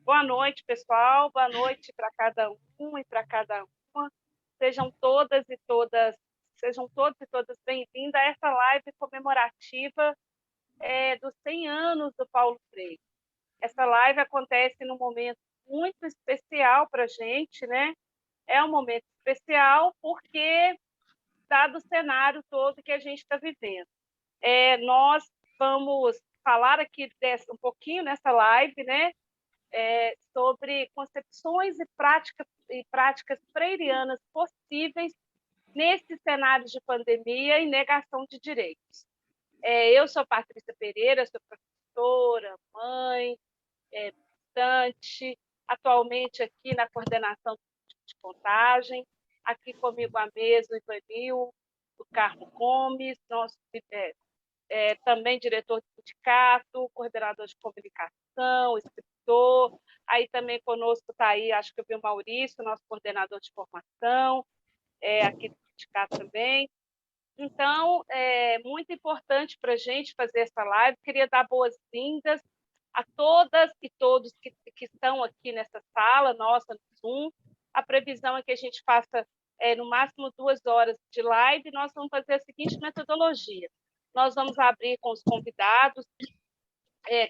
Boa noite, pessoal. Boa noite para cada um e para cada uma. Sejam todas e todas, sejam todos e todas bem-vindas a essa live comemorativa dos 100 anos do Paulo Freire. Essa live acontece num momento muito especial para a gente, né? É um momento especial porque, dado o cenário todo que a gente está vivendo. Nós vamos falar aqui um pouquinho nessa live, né? Sobre concepções e práticas freirianas possíveis nesse cenário de pandemia e negação de direitos. Eu sou Patrícia Pereira, sou professora, mãe, militante, atualmente aqui na coordenação de contagem, aqui comigo à mesa o Ivanil, o Carmo Gomes, nosso também diretor de sindicato, coordenador de comunicação, escritor. Aí também conosco está aí, acho que eu vi o Maurício, nosso coordenador de formação, aqui do sindicato também. Então, é muito importante para a gente fazer essa live. Queria dar boas-vindas a todas e todos que estão aqui nessa sala nossa, no Zoom. A previsão é que a gente faça no máximo 2 horas de live. Nós vamos fazer a seguinte metodologia. Nós vamos abrir com os convidados,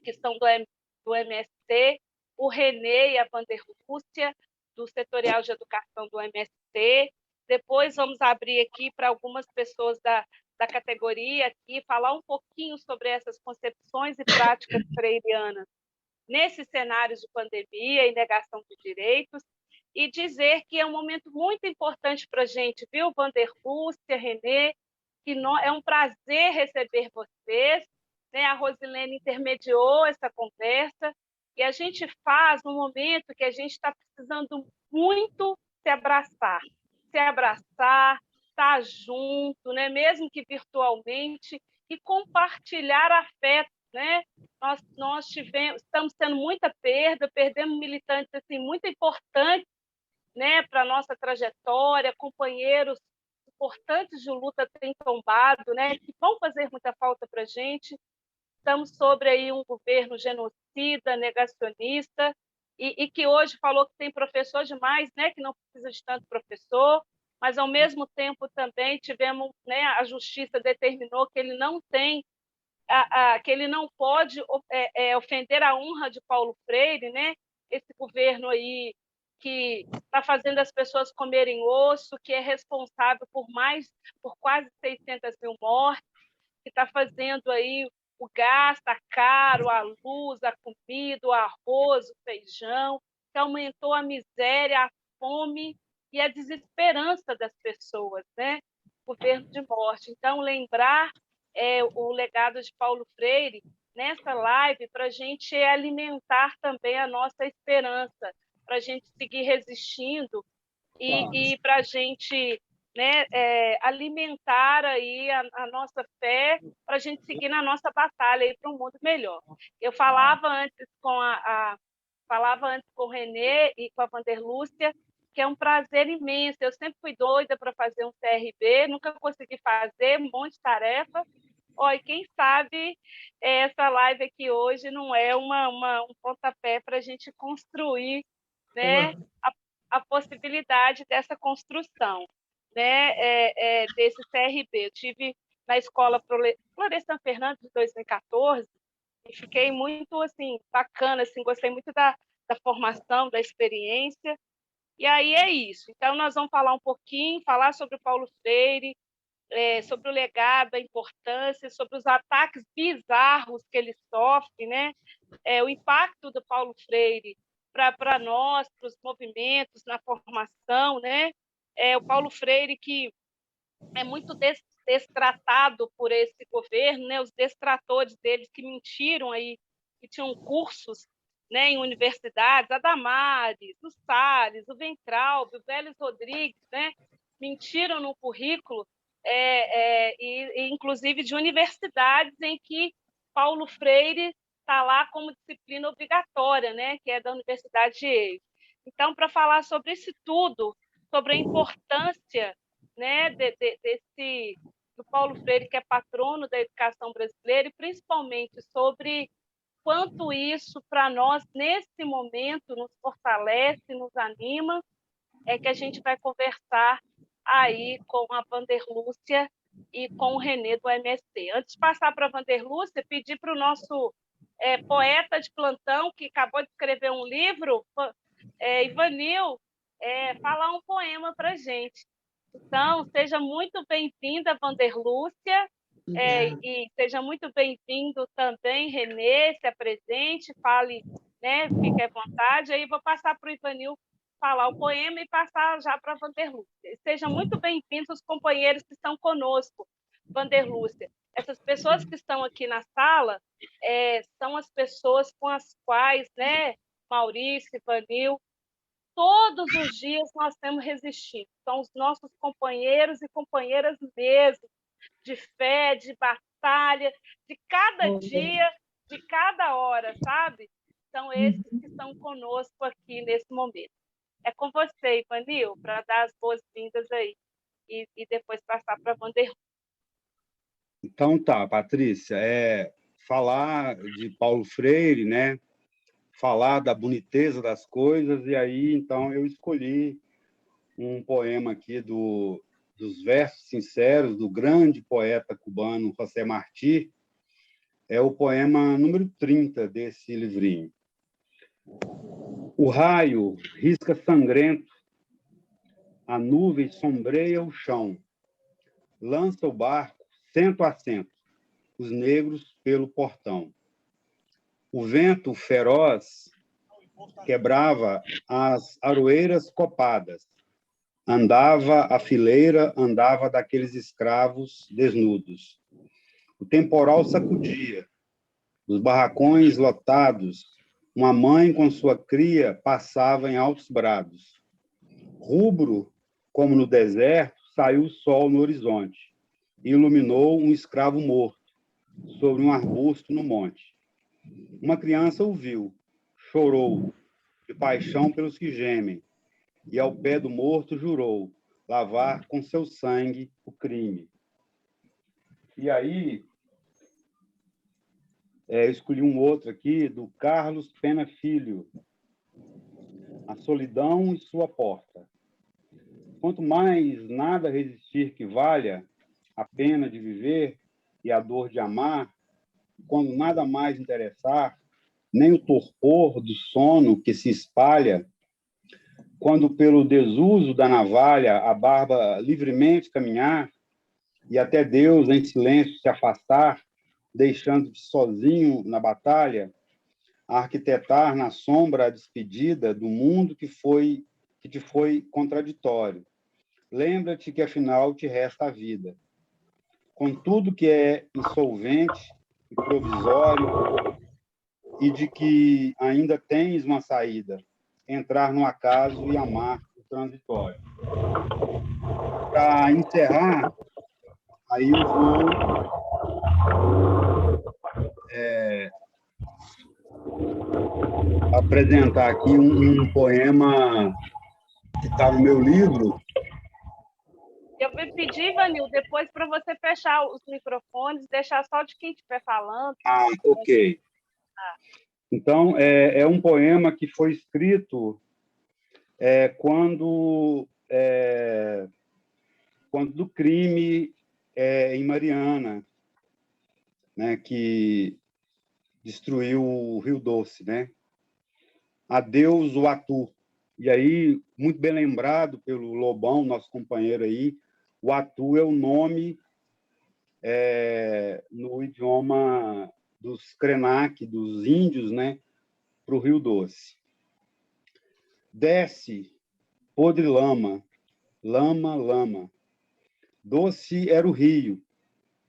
que são do MST, o Renê e a Vander Lúcia, do Setorial de Educação do MST. Depois vamos abrir aqui para algumas pessoas da categoria aqui, falar um pouquinho sobre essas concepções e práticas freirianas nesses cenários de pandemia e negação de direitos, e dizer que é um momento muito importante para a gente, viu, Vander Lúcia, Renê, que é um prazer receber vocês, né? A Rosilene intermediou essa conversa, e a gente faz no momento que a gente está precisando muito se abraçar, estar junto, né? Mesmo que virtualmente, e compartilhar afeto, né? Nós estamos tendo muita perda, perdemos militantes assim, muito importantes, né, para a nossa trajetória, companheiros importantes de luta têm tombado, né, que vão fazer muita falta para a gente. Estamos sobre aí um governo genocida, negacionista, e que hoje falou que tem professor demais, né, que não precisa de tanto professor, mas, ao mesmo tempo, também tivemos, né, a justiça determinou que ele não tem, que ele não pode ofender a honra de Paulo Freire, né, esse governo aí que está fazendo as pessoas comerem osso, que é responsável por quase 600 mil mortes, que está fazendo aí o gás está caro, a luz, a comida, o arroz, o feijão, que aumentou a miséria, a fome e a desesperança das pessoas, né? Governo de morte. Então, lembrar o legado de Paulo Freire nessa live para a gente alimentar também a nossa esperança, para a gente seguir resistindo e para a gente, né, alimentar aí a nossa fé para a gente seguir na nossa batalha para um mundo melhor. Eu falava antes com o Renê e com a Vander Lúcia, que é um prazer imenso. Eu sempre fui doida para fazer um CRB, nunca consegui fazer, um monte de tarefa. Olha, quem sabe essa live aqui hoje não é um pontapé para a gente construir, né, a possibilidade dessa construção, né, desse CRB. Eu tive na escola Florestan Fernandes de 2014 e fiquei muito assim bacana, assim, gostei muito da formação, da experiência. E aí é isso. Então nós vamos falar um pouquinho, falar sobre o Paulo Freire, sobre o legado, a importância, sobre os ataques bizarros que ele sofre, né? O impacto do Paulo Freire para nós, para os movimentos, na formação, né? O Paulo Freire que é muito destratado por esse governo, né? Os destratores deles que mentiram aí, que tinham cursos, né, em universidades, a Damares, o Salles, o Ventralbe, o Vélez Rodrigues, né? Mentiram no currículo, inclusive de universidades em que Paulo Freire está lá como disciplina obrigatória, né, que é da Universidade de Yale. Então, para falar sobre isso tudo, sobre a importância, né, do Paulo Freire, que é patrono da educação brasileira, e principalmente sobre quanto isso, para nós, nesse momento, nos fortalece, nos anima, é que a gente vai conversar aí com a Vanderlúcia e com o Renê do MST. Antes de passar para a Vanderlúcia, pedir para o nosso poeta de plantão, que acabou de escrever um livro, Ivanil, falar um poema para a gente. Então, seja muito bem-vinda, Vanderlúcia, e seja muito bem-vindo também, Renê, se apresente, fale, né, fique à vontade. Aí vou passar para o Ivanil falar o poema e passar já para a Vanderlúcia. Sejam muito bem-vindos os companheiros que estão conosco, Vanderlúcia. Essas pessoas que estão aqui na sala são as pessoas com as quais, né, Maurício, Ivanil, todos os dias nós temos resistido. São os nossos companheiros e companheiras mesmo, de fé, de batalha, de cada dia, de cada hora, sabe? São esses que estão conosco aqui nesse momento. É com você, Ivanil, para dar as boas-vindas aí e depois passar para a Vanderlei. Então tá, Patrícia, falar de Paulo Freire, né? Falar da boniteza das coisas, e aí então eu escolhi um poema aqui dos versos sinceros do grande poeta cubano José Martí. É o poema número 30 desse livrinho. O raio risca sangrento, a nuvem sombreia o chão, lança o barco cento a cento, os negros pelo portão. O vento feroz quebrava as aroeiras copadas, andava a fileira, andava daqueles escravos desnudos. O temporal sacudia, os barracões lotados, uma mãe com sua cria passava em altos brados. Rubro, como no deserto, saiu o sol no horizonte e iluminou um escravo morto sobre um arbusto no monte. Uma criança o viu, chorou, de paixão pelos que gemem, e ao pé do morto jurou lavar com seu sangue o crime. E aí, escolhi um outro aqui, do Carlos Pena Filho, A Solidão e Sua Porta. Quanto mais nada resistir que valha a pena de viver e a dor de amar, quando nada mais interessar, nem o torpor do sono que se espalha, quando pelo desuso da navalha a barba livremente caminhar e até Deus em silêncio se afastar, deixando-te sozinho na batalha, a arquitetar na sombra a despedida do mundo que te foi contraditório. Lembra-te que afinal te resta a vida. Com tudo que é insolvente e provisório e de que ainda tens uma saída, entrar no acaso e amar o transitório. Para encerrar, aí eu vou apresentar aqui um poema que está no meu livro. Eu vou pedir, Ivanil, depois para você fechar os microfones, deixar só de quem estiver falando. Ah, ok. Então, é um poema que foi escrito quando do crime em Mariana, né, que destruiu o Rio Doce, né? Adeus, Uatu. E aí, muito bem lembrado pelo Lobão, nosso companheiro aí, o Uatu é o nome no idioma dos Krenak, dos índios, né, para o Rio Doce. Desce, podre lama, lama, lama. Doce era o rio,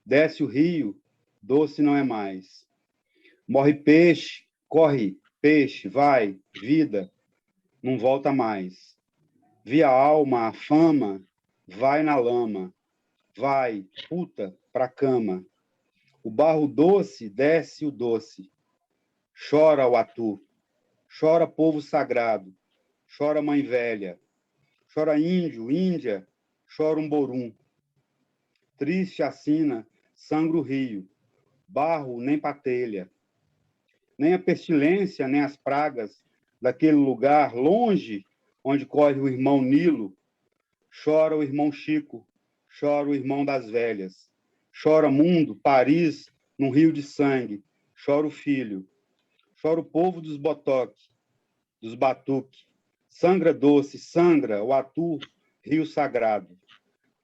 desce o rio, doce não é mais. Morre peixe, corre, peixe, vai, vida, não volta mais. Via alma, a fama, vai na lama, vai, puta, pra cama. O barro doce desce o doce. Chora o atu, chora povo sagrado, chora mãe velha, chora índio, índia, chora um borum. Triste a sina, sangra o rio, barro nem patelha. nem a pestilência, nem as pragas daquele lugar longe onde corre o irmão Nilo. Chora o irmão Chico, chora o irmão das velhas. Chora mundo, Paris, num rio de sangue. Chora o filho. Chora o povo dos botoque, dos batuque. Sangra doce, sangra o atu, rio sagrado.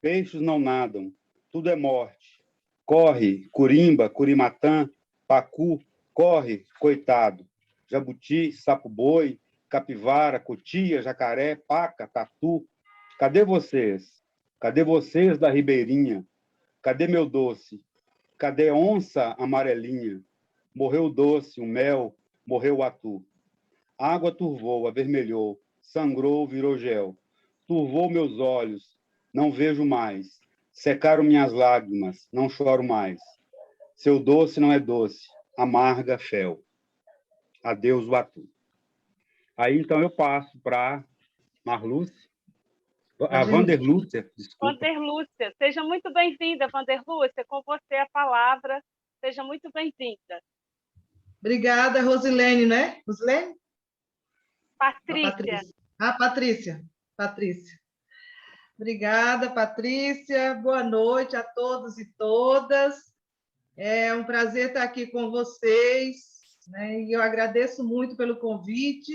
Peixes não nadam, tudo é morte. Corre, curimba, curimatã, pacu, corre, coitado. Jabuti, sapo-boi, capivara, cotia, jacaré, paca, tatu. Cadê vocês? Cadê vocês da ribeirinha? Cadê meu doce? Cadê onça amarelinha? Morreu o doce, o mel, morreu o atu. Água turvou, avermelhou, sangrou, virou gel. Turvou meus olhos, não vejo mais. Secaram minhas lágrimas, não choro mais. Seu doce não é doce, amarga fel. Adeus, o atu. Aí, então, eu passo para Marluce. A Vanderlúcia, desculpa. Vanderlúcia, seja muito bem-vinda, Vanderlúcia, com você a palavra. Seja muito bem-vinda. Obrigada, Rosilene, né? Rosilene? Patrícia. Patrícia. Patrícia. Obrigada, Patrícia. Boa noite a todos e todas. É um prazer estar aqui com vocês, né? E eu agradeço muito pelo convite.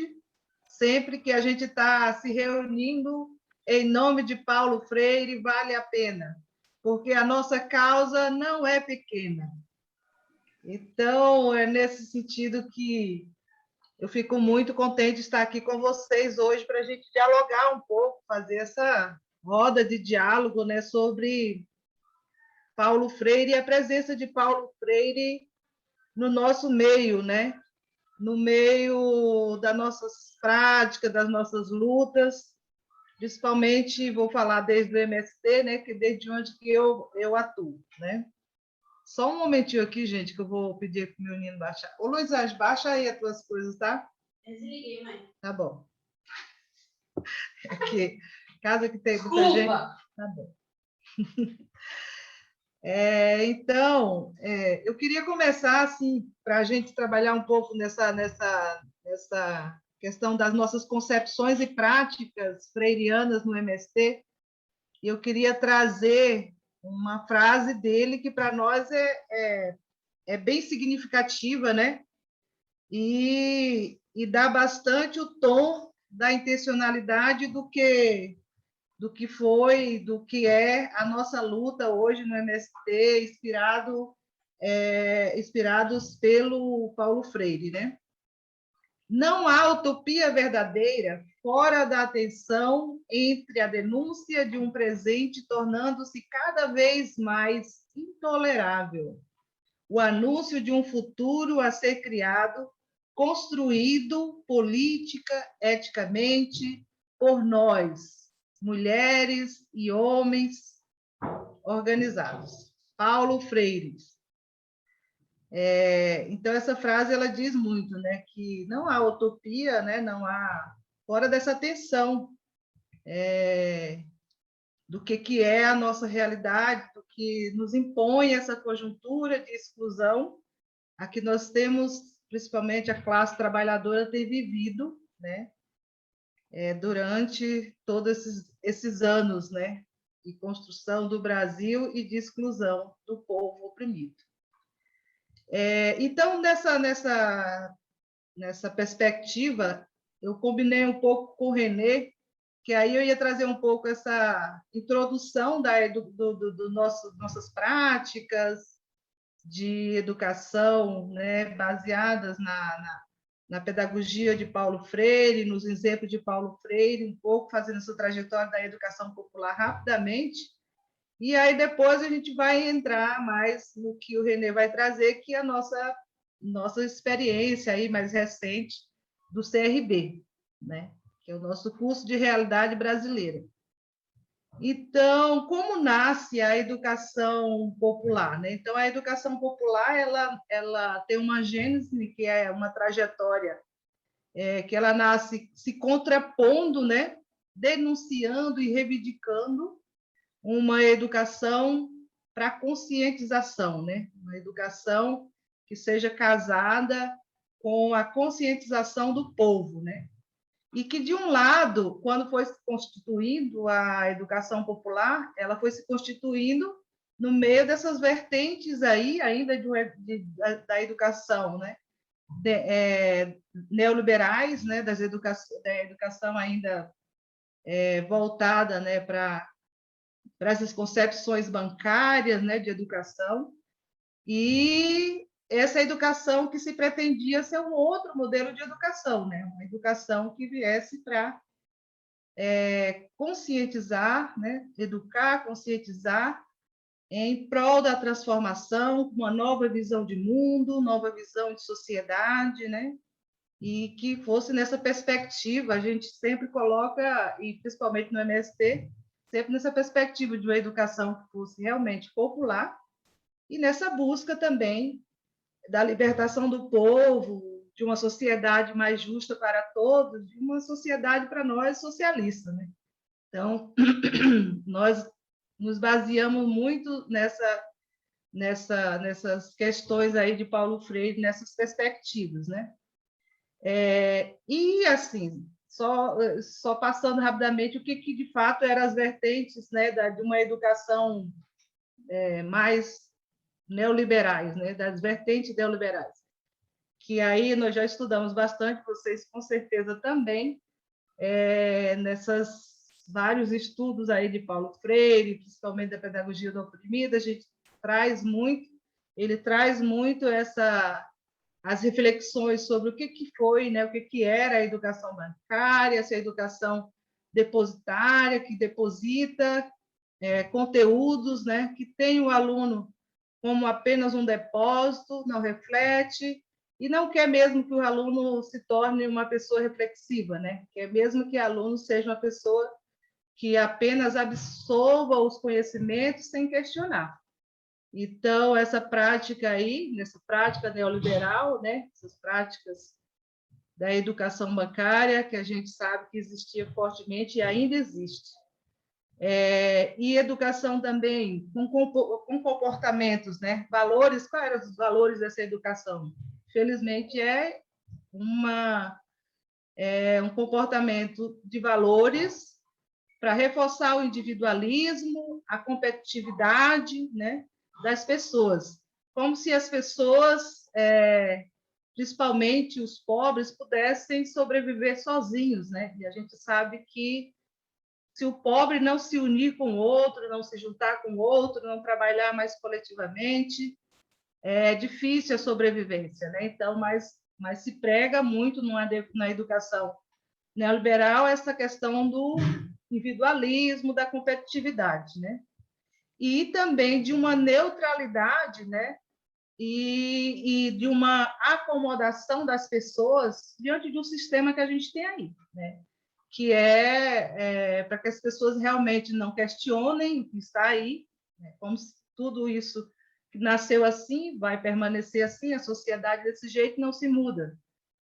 Sempre que a gente está se reunindo em nome de Paulo Freire, vale a pena, porque a nossa causa não é pequena. Então, é nesse sentido que eu fico muito contente de estar aqui com vocês hoje para a gente dialogar um pouco, fazer essa roda de diálogo, né, sobre Paulo Freire e a presença de Paulo Freire no nosso meio, né? No meio das nossas práticas, das nossas lutas, principalmente, vou falar desde o MST, né, que desde onde que eu atuo, né? Só um momentinho aqui, gente, que eu vou pedir para o meu menino baixar. Ô, Luiz Anjo, baixa aí as tuas coisas, tá? Eu desliguei, mãe. Tá bom. Aqui, casa que tem muita gente. Tá bom. Então, eu queria começar, assim, para a gente trabalhar um pouco nessa questão das nossas concepções e práticas freirianas no MST. Eu queria trazer uma frase dele que, para nós, é bem significativa, né? E dá bastante o tom da intencionalidade do que foi, do que é a nossa luta hoje no MST, inspirados pelo Paulo Freire, né? Não há utopia verdadeira fora da tensão entre a denúncia de um presente tornando-se cada vez mais intolerável, o anúncio de um futuro a ser criado, construído política, eticamente, por nós, mulheres e homens organizados. Paulo Freire. Então, essa frase ela diz muito, né, que não há utopia, né, não há, fora dessa tensão do que é a nossa realidade, do que nos impõe essa conjuntura de exclusão, a que nós temos, principalmente a classe trabalhadora, ter vivido, né, durante todos esses anos, né, de construção do Brasil e de exclusão do povo oprimido. Então, nessa perspectiva, eu combinei um pouco com o René, que aí eu ia trazer um pouco essa introdução nossas práticas de educação, né, baseadas na pedagogia de Paulo Freire, nos exemplos de Paulo Freire, um pouco fazendo essa trajetória da educação popular rapidamente. E aí depois a gente vai entrar mais no que o René vai trazer, que é a nossa experiência aí mais recente do CRB, né? Que é o nosso curso de realidade brasileira. Então, como nasce a educação popular, né? Então, a educação popular ela tem uma gênese, que é uma trajetória que ela nasce se contrapondo, né? Denunciando e reivindicando uma educação para conscientização, né? Uma educação que seja casada com a conscientização do povo, né? E que, de um lado, quando foi se constituindo a educação popular, ela foi se constituindo no meio dessas vertentes aí, ainda da educação, né? Neoliberais, né? Da educação ainda voltada, né? Para essas concepções bancárias, né? De educação, e essa educação que se pretendia ser um outro modelo de educação, né? Uma educação que viesse para conscientizar, né? Educar, conscientizar em prol da transformação, uma nova visão de mundo, nova visão de sociedade, né? E que fosse nessa perspectiva, a gente sempre coloca, e principalmente no MST, sempre nessa perspectiva de uma educação que fosse realmente popular, e nessa busca também da libertação do povo, de uma sociedade mais justa para todos, de uma sociedade para nós socialista, né? Então, nós nos baseamos muito nessas questões aí de Paulo Freire, nessas perspectivas, né? E assim, só passando rapidamente o que de fato eram as vertentes, né, de uma educação mais neoliberais, né, das vertentes neoliberais, que aí nós já estudamos bastante, vocês com certeza também, nessas vários estudos aí de Paulo Freire, principalmente da pedagogia do oprimido, a gente ele traz muito as reflexões sobre o que foi, né, o que era a educação bancária, essa educação depositária, que deposita conteúdos, né, que tem o aluno como apenas um depósito, não reflete, e não quer mesmo que o aluno se torne uma pessoa reflexiva, né? Quer mesmo que o aluno seja uma pessoa que apenas absorva os conhecimentos sem questionar. Então, essa prática aí, nessa prática neoliberal, né? Essas práticas da educação bancária, que a gente sabe que existia fortemente e ainda existe. E educação também com comportamentos, né? Valores, quais eram os valores dessa educação? Felizmente, um comportamento de valores para reforçar o individualismo, a competitividade, né, das pessoas, como se as pessoas, principalmente os pobres, pudessem sobreviver sozinhos, né? E a gente sabe que se o pobre não se unir com o outro, não se juntar com o outro, não trabalhar mais coletivamente, é difícil a sobrevivência, né? Então, mas se prega muito na educação neoliberal essa questão do individualismo, da competitividade, né? E também de uma neutralidade, né? E de uma acomodação das pessoas diante de um sistema que a gente tem aí, né? Que para que as pessoas realmente não questionem o que está aí, né? Como se tudo isso que nasceu assim vai permanecer assim, a sociedade desse jeito não se muda,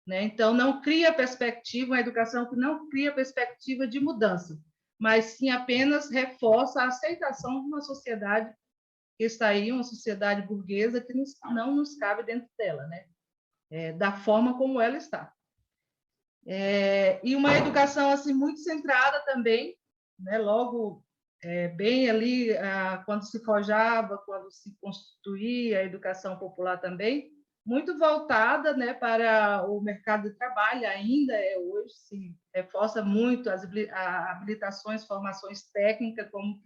né? Então, não cria perspectiva, uma educação que não cria perspectiva de mudança, mas sim apenas reforça a aceitação de uma sociedade que está aí, uma sociedade burguesa que não nos cabe dentro dela, né? Da forma como ela está. E uma educação assim muito centrada também, né? Logo bem ali quando se forjava, quando se constituía a educação popular também, muito voltada, né, para o mercado de trabalho, ainda hoje se reforça muito as habilitações, formações técnicas, como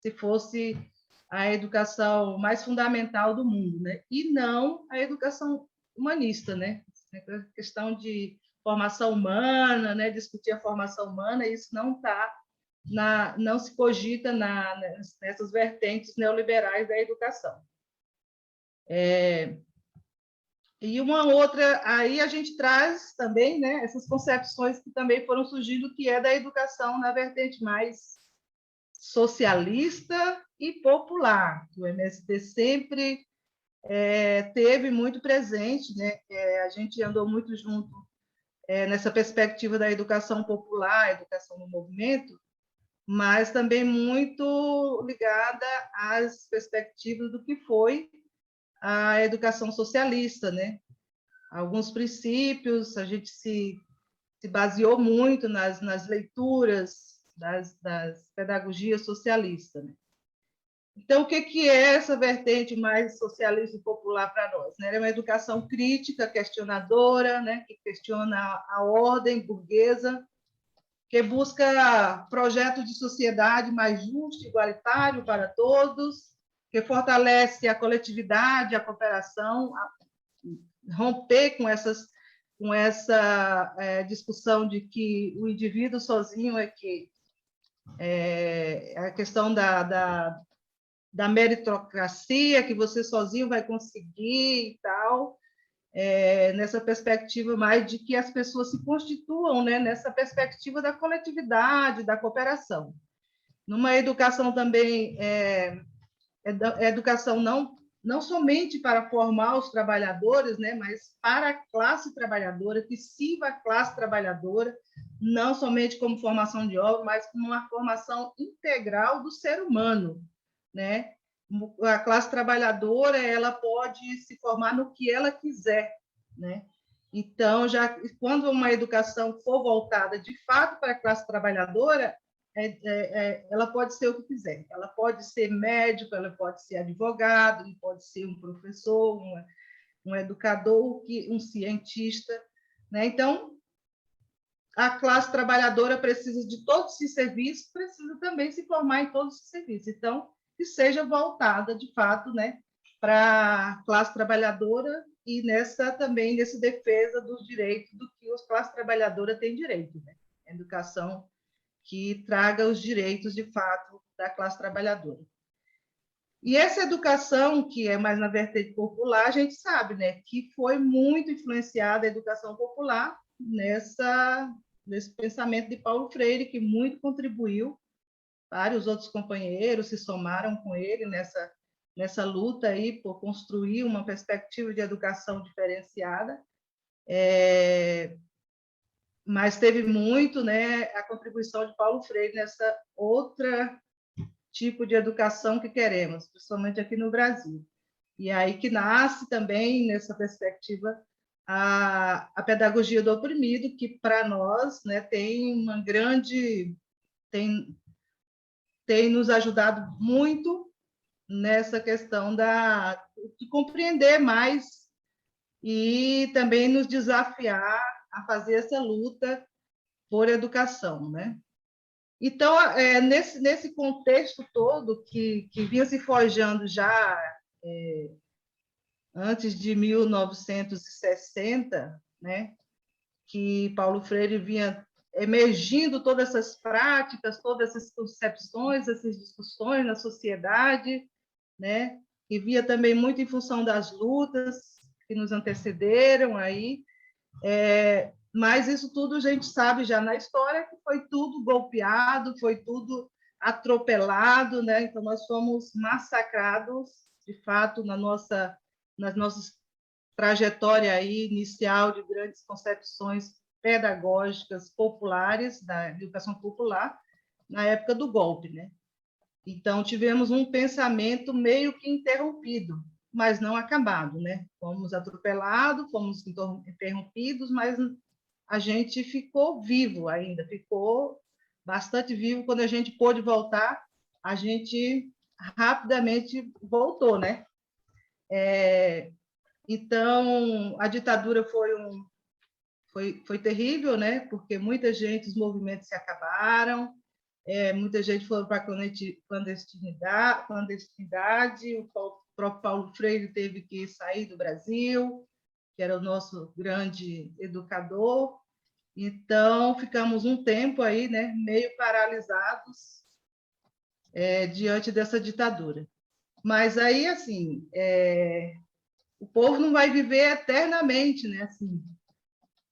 se fosse a educação mais fundamental do mundo, né? E não a educação humanista, né? A questão de formação humana, né? Discutir a formação humana, isso não se cogita nessas vertentes neoliberais da educação. E uma outra, aí a gente traz também, né, essas concepções que também foram surgindo, que é da educação na vertente mais socialista e popular, que o MST sempre teve muito presente, né? A gente andou muito junto nessa perspectiva da educação popular, educação no movimento, mas também muito ligada às perspectivas do que foi a educação socialista, né? alguns princípios, a gente se baseou muito nas leituras das pedagogias socialistas, né? Então, o que é essa vertente mais socialista e popular para nós? É uma educação crítica, questionadora, né? Que questiona a ordem burguesa, que busca projetos de sociedade mais justo, igualitário para todos, que fortalece a coletividade, a cooperação, romper com essa discussão de que o indivíduo sozinho a questão da meritocracia, que você sozinho vai conseguir e tal, nessa perspectiva mais de que as pessoas se constituam, né, nessa perspectiva da coletividade, da cooperação. Numa educação também, educação não somente para formar os trabalhadores, né, mas para a classe trabalhadora, que sirva a classe trabalhadora, não somente como formação de obra, mas como uma formação integral do ser humano, né? A classe trabalhadora, ela pode se formar no que ela quiser, né? Então, quando uma educação for voltada de fato para a classe trabalhadora, ela pode ser o que quiser. Ela pode ser médico, ela pode ser advogado, pode ser um professor, um educador, um cientista, né? Então, a classe trabalhadora precisa de todos esses serviços, precisa também se formar em todos esses serviços. Então, que seja voltada, de fato, né, para a classe trabalhadora e nessa defesa dos direitos do que a classe trabalhadora tem direito, né? Educação que traga os direitos, de fato, da classe trabalhadora. E essa educação, que é mais na vertente popular, a gente sabe, né, que foi muito influenciada a educação popular nesse pensamento de Paulo Freire, que muito contribuiu. Vários outros companheiros se somaram com ele nessa luta aí por construir uma perspectiva de educação diferenciada. Mas teve muito, né, a contribuição de Paulo Freire nessa outra tipo de educação que queremos, principalmente aqui no Brasil. E aí que nasce também, nessa perspectiva, a pedagogia do oprimido, que para nós, né, tem nos ajudado muito nessa questão de compreender mais e também nos desafiar a fazer essa luta por educação, né? Então, nesse contexto todo que vinha se forjando já antes de 1960, né, que Paulo Freire vinha emergindo todas essas práticas, todas essas concepções, essas discussões na sociedade, né, e via também muito em função das lutas que nos antecederam aí, mas isso tudo a gente sabe já na história que foi tudo golpeado, foi tudo atropelado, né? Então nós fomos massacrados, de fato, nas nossas trajetória aí inicial de grandes concepções pedagógicas populares da educação popular na época do golpe, né? Então tivemos um pensamento meio que interrompido, mas não acabado, né? Fomos atropelados, fomos interrompidos, mas a gente ficou vivo ainda, ficou bastante vivo. Quando a gente pôde voltar, a gente rapidamente voltou, né? Então, a ditadura foi terrível, né? Porque muita gente, os movimentos se acabaram, muita gente foi para a clandestinidade, o próprio Paulo Freire teve que sair do Brasil, que era o nosso grande educador. Então, ficamos um tempo aí, né, meio paralisados diante dessa ditadura. Mas aí, assim, o povo não vai viver eternamente, né? Assim,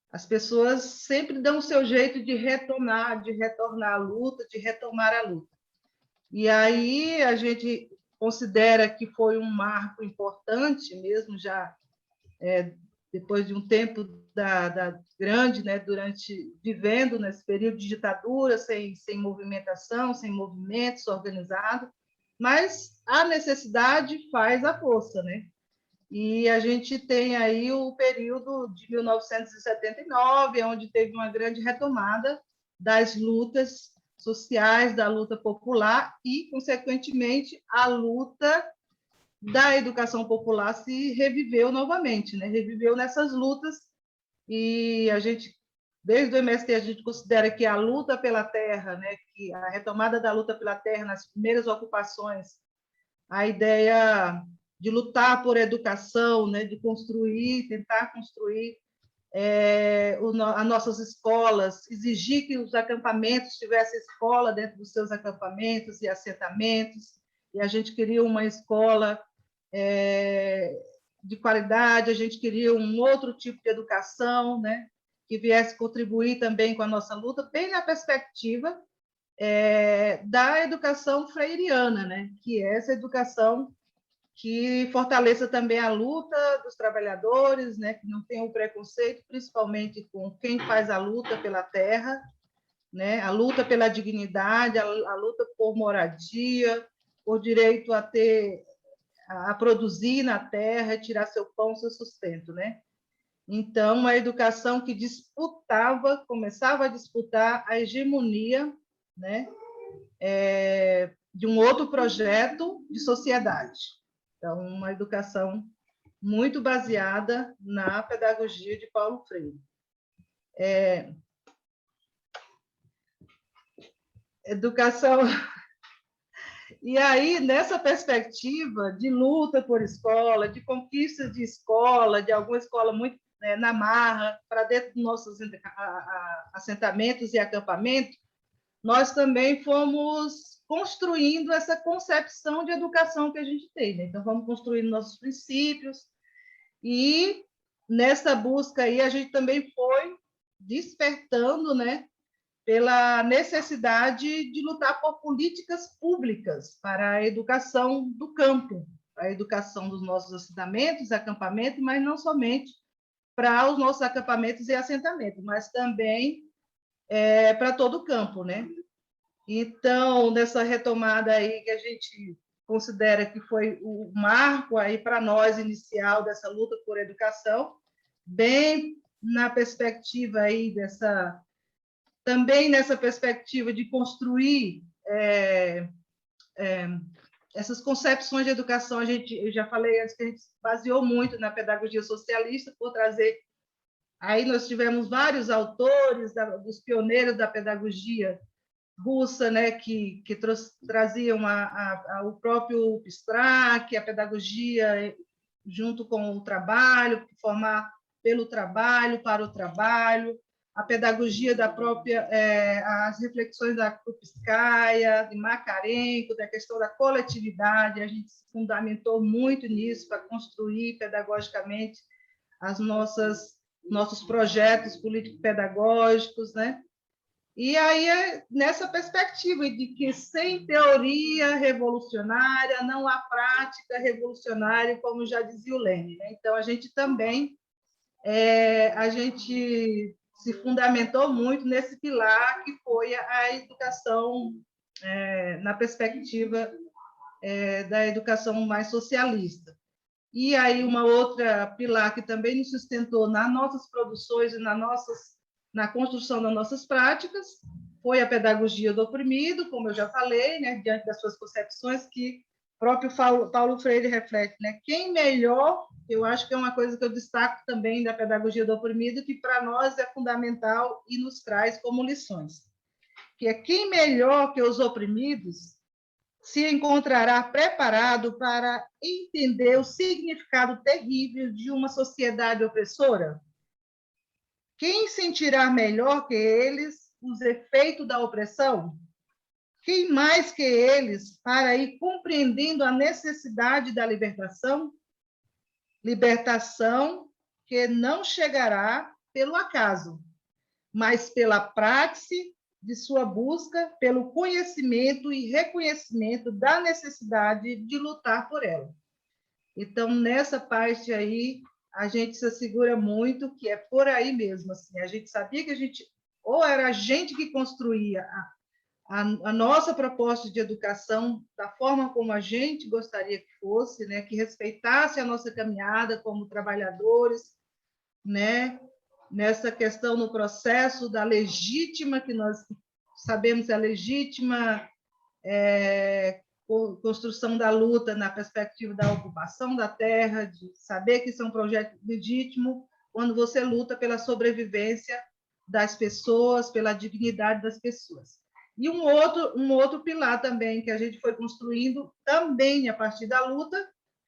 as pessoas sempre dão o seu jeito de retornar à luta, de retomar a luta. E aí a gente considera que foi um marco importante mesmo, já depois de um tempo grande, né, vivendo nesse período de ditadura, sem movimentação, sem movimentos organizados, mas a necessidade faz a força, né? E a gente tem aí o período de 1979, onde teve uma grande retomada das lutas sociais, da luta popular e, consequentemente, a luta da educação popular se reviveu novamente, né? Reviveu nessas lutas, e a gente, desde o MST, a gente considera que a luta pela terra, né? Que a retomada da luta pela terra nas primeiras ocupações, a ideia de lutar por educação, né? De construir, tentar construir as nossas escolas, exigir que os acampamentos tivessem escola dentro dos seus acampamentos e assentamentos, e a gente queria uma escola de qualidade, a gente queria um outro tipo de educação, né, que viesse contribuir também com a nossa luta, bem na perspectiva da educação freiriana, né, que é essa educação que fortaleça também a luta dos trabalhadores, né, que não tenham preconceito, principalmente com quem faz a luta pela terra, né, a luta pela dignidade, a luta por moradia, por direito a produzir na terra, tirar seu pão, seu sustento, né? Então, uma educação que começava a disputar a hegemonia, né, de um outro projeto de sociedade. Então, uma educação muito baseada na pedagogia de Paulo Freire. Educação. E aí, nessa perspectiva de luta por escola, de conquista de escola, de alguma escola muito na marra, para dentro dos nossos assentamentos e acampamentos, nós também fomos construindo essa concepção de educação que a gente tem, né? Então, vamos construindo nossos princípios, e nessa busca aí a gente também foi despertando, né, pela necessidade de lutar por políticas públicas para a educação do campo, a educação dos nossos assentamentos, acampamentos, mas não somente para os nossos acampamentos e assentamentos, mas também para todo o campo, né? Então, nessa retomada aí que a gente considera que foi o marco aí para nós inicial dessa luta por educação, bem na perspectiva aí também nessa perspectiva de construir essas concepções de educação. Eu já falei antes que a gente baseou muito na pedagogia socialista, por trazer. Aí nós tivemos vários autores, dos pioneiros da pedagogia russa, né, que traziam o próprio Pistrak, a pedagogia junto com o trabalho, formar pelo trabalho, para o trabalho, a pedagogia da própria, as reflexões da Krupskaya, de Makarenko, da questão da coletividade. A gente se fundamentou muito nisso para construir pedagogicamente nossos projetos político-pedagógicos, né? E aí, nessa perspectiva de que sem teoria revolucionária não há prática revolucionária, como já dizia o Lenin, né? Então, a gente também a gente se fundamentou muito nesse pilar que foi a educação na perspectiva da educação mais socialista. E aí uma outra pilar que também nos sustentou nas nossas produções e na construção das nossas práticas foi a pedagogia do oprimido, como eu já falei, né, diante das suas concepções, que o próprio Paulo Freire reflete, né? Quem melhor, eu acho que é uma coisa que eu destaco também da pedagogia do oprimido, que para nós é fundamental e nos traz como lições, que é quem melhor que os oprimidos se encontrará preparado para entender o significado terrível de uma sociedade opressora? Quem sentirá melhor que eles os efeitos da opressão? Quem mais que eles para ir compreendendo a necessidade da libertação? Libertação que não chegará pelo acaso, mas pela prática de sua busca, pelo conhecimento e reconhecimento da necessidade de lutar por ela. Então, nessa parte aí, a gente se assegura muito que é por aí mesmo. Assim, a gente sabia que ou era a gente que construía a nossa proposta de educação da forma como a gente gostaria que fosse, né, que respeitasse a nossa caminhada como trabalhadores, né, nessa questão no processo da legítima, que nós sabemos é a legítima construção da luta na perspectiva da ocupação da terra, de saber que isso é um projeto legítimo, quando você luta pela sobrevivência das pessoas, pela dignidade das pessoas. E um outro pilar também que a gente foi construindo, também a partir da luta,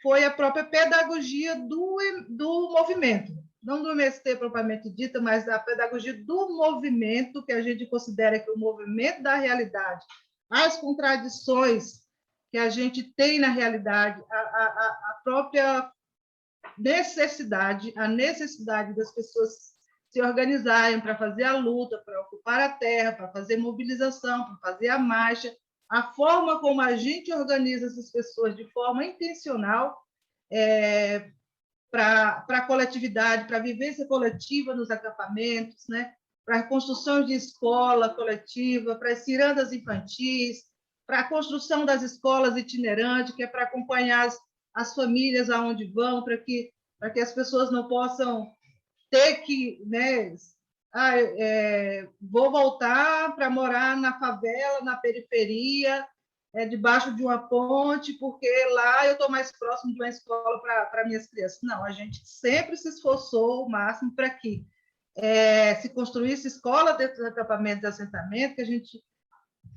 foi a própria pedagogia do movimento. Não do MST propriamente dita, mas da pedagogia do movimento, que a gente considera que o movimento da realidade, as contradições que a gente tem na realidade, a própria necessidade, a necessidade das pessoas se organizarem para fazer a luta, para ocupar a terra, para fazer mobilização, para fazer a marcha, a forma como a gente organiza essas pessoas de forma intencional para a coletividade, para a vivência coletiva nos acampamentos, né? Para a construção de escola coletiva, para as cirandas infantis, para a construção das escolas itinerantes, que é para acompanhar as famílias aonde vão, para que as pessoas não possam ter que, né, vou voltar para morar na favela, na periferia, debaixo de uma ponte, porque lá eu estou mais próximo de uma escola para minhas crianças. Não, a gente sempre se esforçou o máximo para que se construísse escola dentro do acampamento de assentamento, que a gente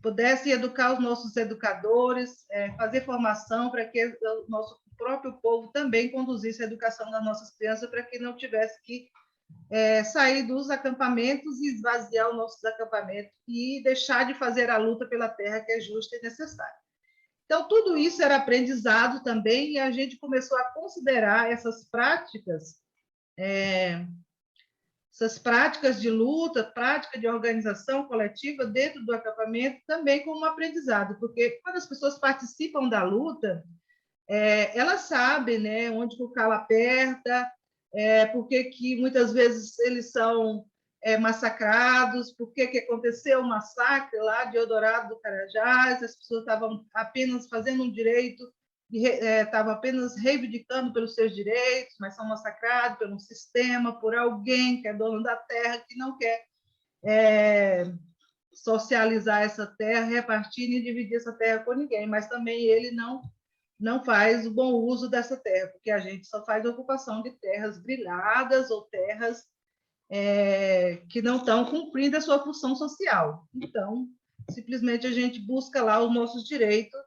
pudesse educar os nossos educadores, fazer formação para que o nosso próprio povo também conduzisse a educação das nossas crianças, para que não tivesse que sair dos acampamentos e esvaziar os nossos acampamentos e deixar de fazer a luta pela terra que é justa e necessária. Então, tudo isso era aprendizado também, e a gente começou a considerar essas práticas de luta, prática de organização coletiva dentro do acampamento também como um aprendizado, porque quando as pessoas participam da luta, elas sabem, né, onde o calo aperta, porque que muitas vezes eles são massacrados, porque que aconteceu o massacre lá de Eldorado do Carajás, as pessoas estavam apenas fazendo um direito, estavam apenas reivindicando pelos seus direitos, mas são massacrados pelo sistema, por alguém que é dono da terra, que não quer socializar essa terra, repartir e dividir essa terra com ninguém, mas também ele não faz o bom uso dessa terra, porque a gente só faz ocupação de terras brilhadas ou terras que não estão cumprindo a sua função social. Então, simplesmente a gente busca lá os nossos direitos,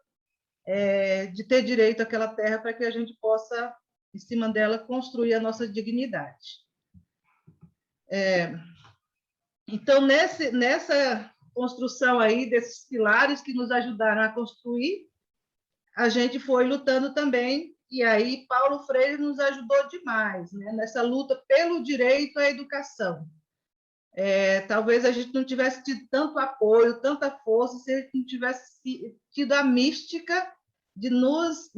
de ter direito àquela terra para que a gente possa, em cima dela, construir a nossa dignidade. Então, nessa construção aí desses pilares que nos ajudaram a construir, a gente foi lutando também, e aí Paulo Freire nos ajudou demais, né, nessa luta pelo direito à educação. Talvez a gente não tivesse tido tanto apoio, tanta força, se a gente não tivesse tido a mística de nos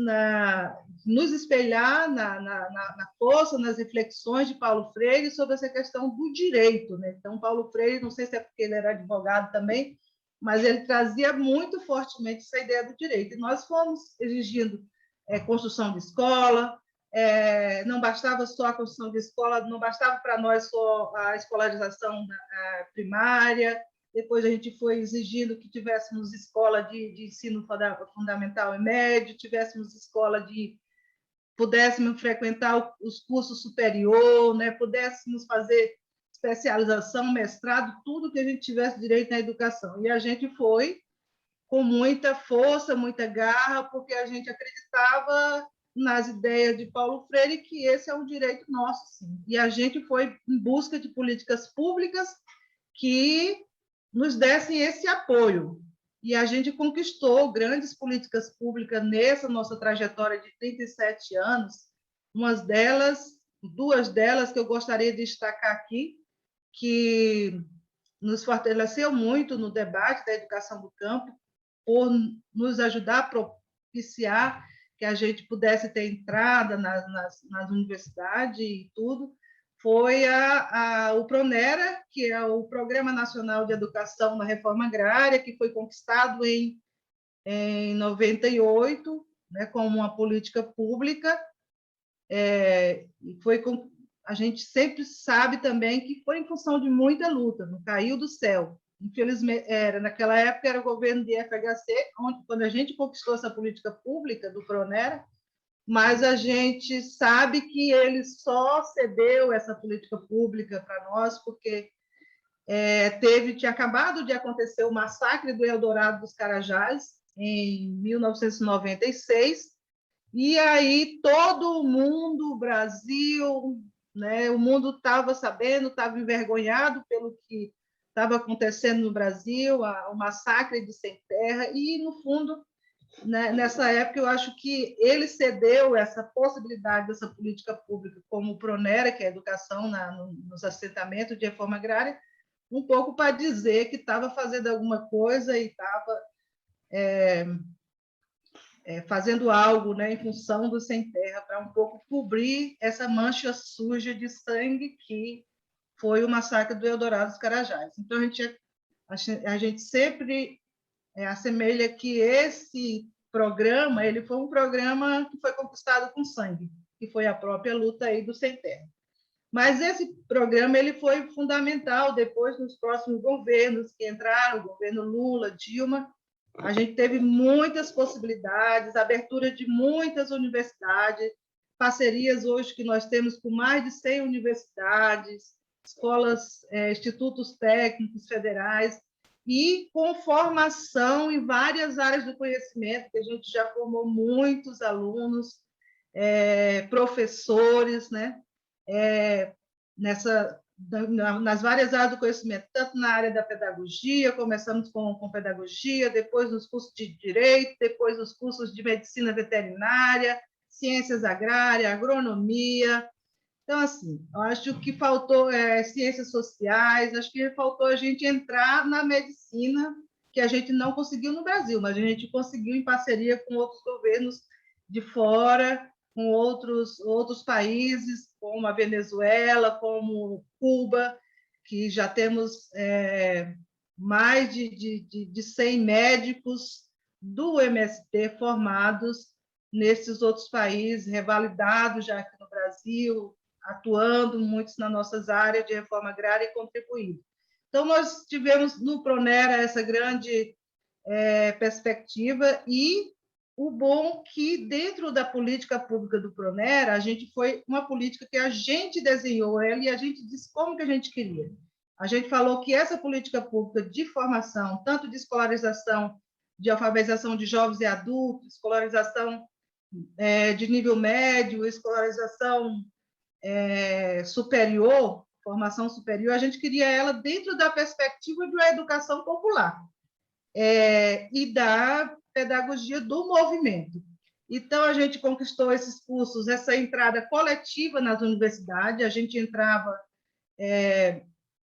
espelhar na força, nas reflexões de Paulo Freire sobre essa questão do direito, né? Então, Paulo Freire, não sei se é porque ele era advogado também, mas ele trazia muito fortemente essa ideia do direito. E nós fomos exigindo construção de escola, não bastava só a construção de escola, não bastava para nós só a escolarização primária, depois a gente foi exigindo que tivéssemos escola de ensino fundamental e médio, tivéssemos escola pudéssemos frequentar os cursos superior, né, pudéssemos fazer especialização, mestrado, tudo que a gente tivesse direito na educação. E a gente foi com muita força, muita garra, porque a gente acreditava nas ideias de Paulo Freire que esse é um direito nosso, sim. E a gente foi em busca de políticas públicas que nos dessem esse apoio. E a gente conquistou grandes políticas públicas nessa nossa trajetória de 37 anos, duas delas que eu gostaria de destacar aqui, que nos fortaleceu muito no debate da educação do campo, por nos ajudar a propiciar que a gente pudesse ter entrada nas universidades e tudo, foi o PRONERA, que é o Programa Nacional de Educação na Reforma Agrária, que foi conquistado em 98, né, como uma política pública. A gente sempre sabe também que foi em função de muita luta, não caiu do céu. Infelizmente, naquela época era o governo de FHC, quando a gente conquistou essa política pública do PRONERA, mas a gente sabe que ele só cedeu essa política pública para nós porque tinha acabado de acontecer o massacre do Eldorado dos Carajás, em 1996, e aí todo mundo, o Brasil, né, o mundo estava sabendo, estava envergonhado pelo que estava acontecendo no Brasil, o massacre de Sem Terra, e, no fundo, né, nessa época, eu acho que ele cedeu essa possibilidade dessa política pública, como o PRONERA, que é a educação nos assentamentos de reforma agrária, um pouco para dizer que estava fazendo alguma coisa e estava fazendo algo, né, em função do Sem Terra, para um pouco cobrir essa mancha suja de sangue que foi o massacre do Eldorado dos Carajás. Então, a gente sempre assemelha que esse programa ele foi um programa que foi conquistado com sangue, que foi a própria luta aí do Sem Terra. Mas esse programa ele foi fundamental depois nos próximos governos que entraram, o governo Lula, Dilma. A gente teve muitas possibilidades, abertura de muitas universidades, parcerias hoje que nós temos com mais de 100 universidades, escolas, institutos técnicos federais, e com formação em várias áreas do conhecimento, que a gente já formou muitos alunos, professores, né? Nas várias áreas do conhecimento, tanto na área da pedagogia, começamos com pedagogia, depois nos cursos de direito, depois nos cursos de medicina veterinária, ciências agrárias, agronomia. Então, assim, eu acho que faltou ciências sociais, acho que faltou a gente entrar na medicina, que a gente não conseguiu no Brasil, mas a gente conseguiu em parceria com outros governos de fora, com outros países, como a Venezuela, como Cuba, que já temos mais de 100 médicos do MST formados nesses outros países, revalidados já aqui no Brasil, atuando muitos nas nossas áreas de reforma agrária e contribuindo. Então, nós tivemos no PRONERA essa grande perspectiva, e o bom que, dentro da política pública do PRONERA, a gente foi uma política que a gente desenhou ela e a gente disse como que a gente queria. A gente falou que essa política pública de formação, tanto de escolarização, de alfabetização de jovens e adultos, escolarização de nível médio, escolarização superior, formação superior, a gente queria ela dentro da perspectiva de uma educação popular e da pedagogia do movimento. Então, a gente conquistou esses cursos, essa entrada coletiva nas universidades, a gente entrava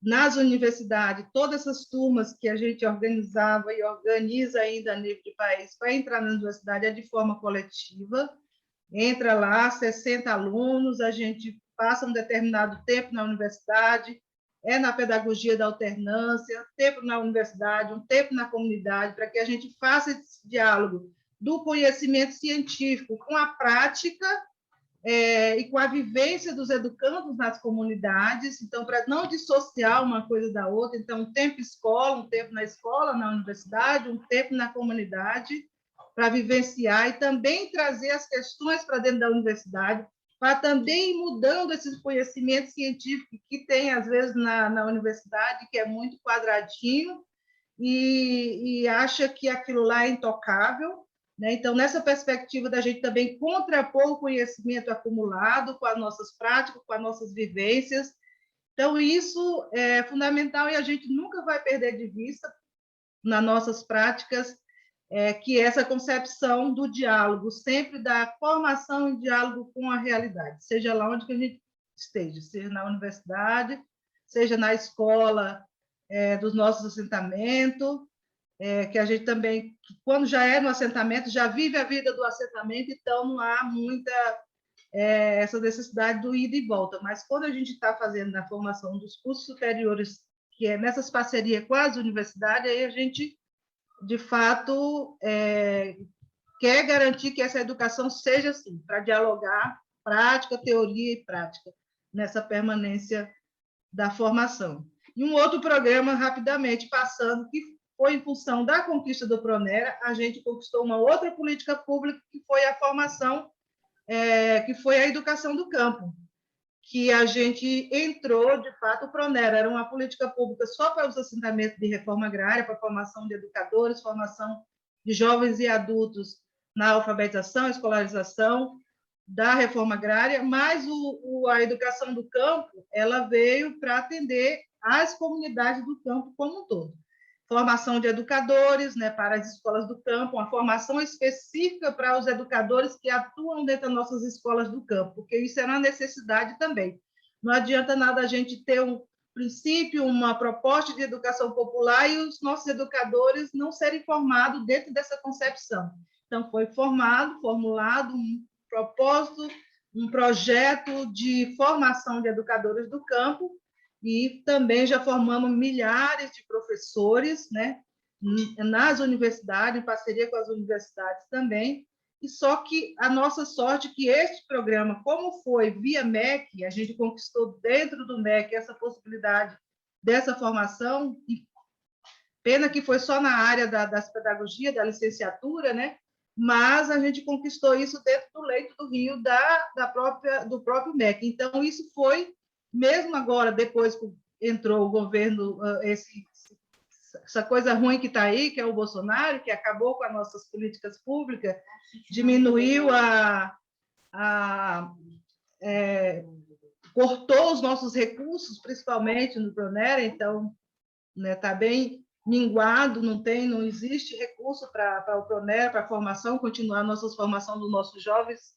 nas universidades, todas essas turmas que a gente organizava e organiza ainda a nível de país para entrar na universidade é de forma coletiva. Entra lá, 60 alunos, a gente passa um determinado tempo na universidade, na pedagogia da alternância, tempo na universidade, um tempo na comunidade, para que a gente faça esse diálogo do conhecimento científico com a prática e com a vivência dos educandos nas comunidades, então, para não dissociar uma coisa da outra, então, um tempo escola, um tempo na escola, na universidade, um tempo na comunidade, para vivenciar e também trazer as questões para dentro da universidade, para também ir mudando esses conhecimentos científicos que tem, às vezes, na universidade, que é muito quadradinho e acha que aquilo lá é intocável, né? Então, nessa perspectiva da gente também contrapor o conhecimento acumulado com as nossas práticas, com as nossas vivências. Então, isso é fundamental e a gente nunca vai perder de vista nas nossas práticas que essa concepção do diálogo, sempre da formação em diálogo com a realidade, seja lá onde que a gente esteja, seja na universidade, seja na escola dos nossos assentamentos, que a gente também, quando já é no assentamento, já vive a vida do assentamento, então não há muita essa necessidade do ida e volta. Mas quando a gente está fazendo na formação dos cursos superiores, que é nessas parcerias com as universidades, aí a gente, de fato, quer garantir que essa educação seja assim, para dialogar prática, teoria e prática, nessa permanência da formação. E um outro programa, rapidamente, passando, que foi em função da conquista do Pronera, a gente conquistou uma outra política pública, que foi a formação, que foi a educação do campo, que a gente entrou, de fato, o Pronera era uma política pública só para os assentamentos de reforma agrária, para a formação de educadores, formação de jovens e adultos na alfabetização, escolarização da reforma agrária, mas a educação do campo ela veio para atender as comunidades do campo como um todo. Formação de educadores, né, para as escolas do campo, uma formação específica para os educadores que atuam dentro das nossas escolas do campo, porque isso é uma necessidade também. Não adianta nada a gente ter um princípio, uma proposta de educação popular e os nossos educadores não serem formados dentro dessa concepção. Então, foi formulado um propósito, um projeto de formação de educadores do campo, e também já formamos milhares de professores, né, nas universidades, em parceria com as universidades também, e só que a nossa sorte é que este programa, como foi via MEC, a gente conquistou dentro do MEC essa possibilidade dessa formação, e pena que foi só na área das pedagogias, da licenciatura, né, mas a gente conquistou isso dentro do leito do Rio do próprio MEC. Então, isso foi, mesmo agora, depois que entrou o governo, essa coisa ruim que está aí, que é o Bolsonaro, que acabou com as nossas políticas públicas, diminuiu cortou os nossos recursos, principalmente no Pronera, então está bem minguado, não existe recurso para o Pronera, para a formação, continuar a nossa formação dos nossos jovens.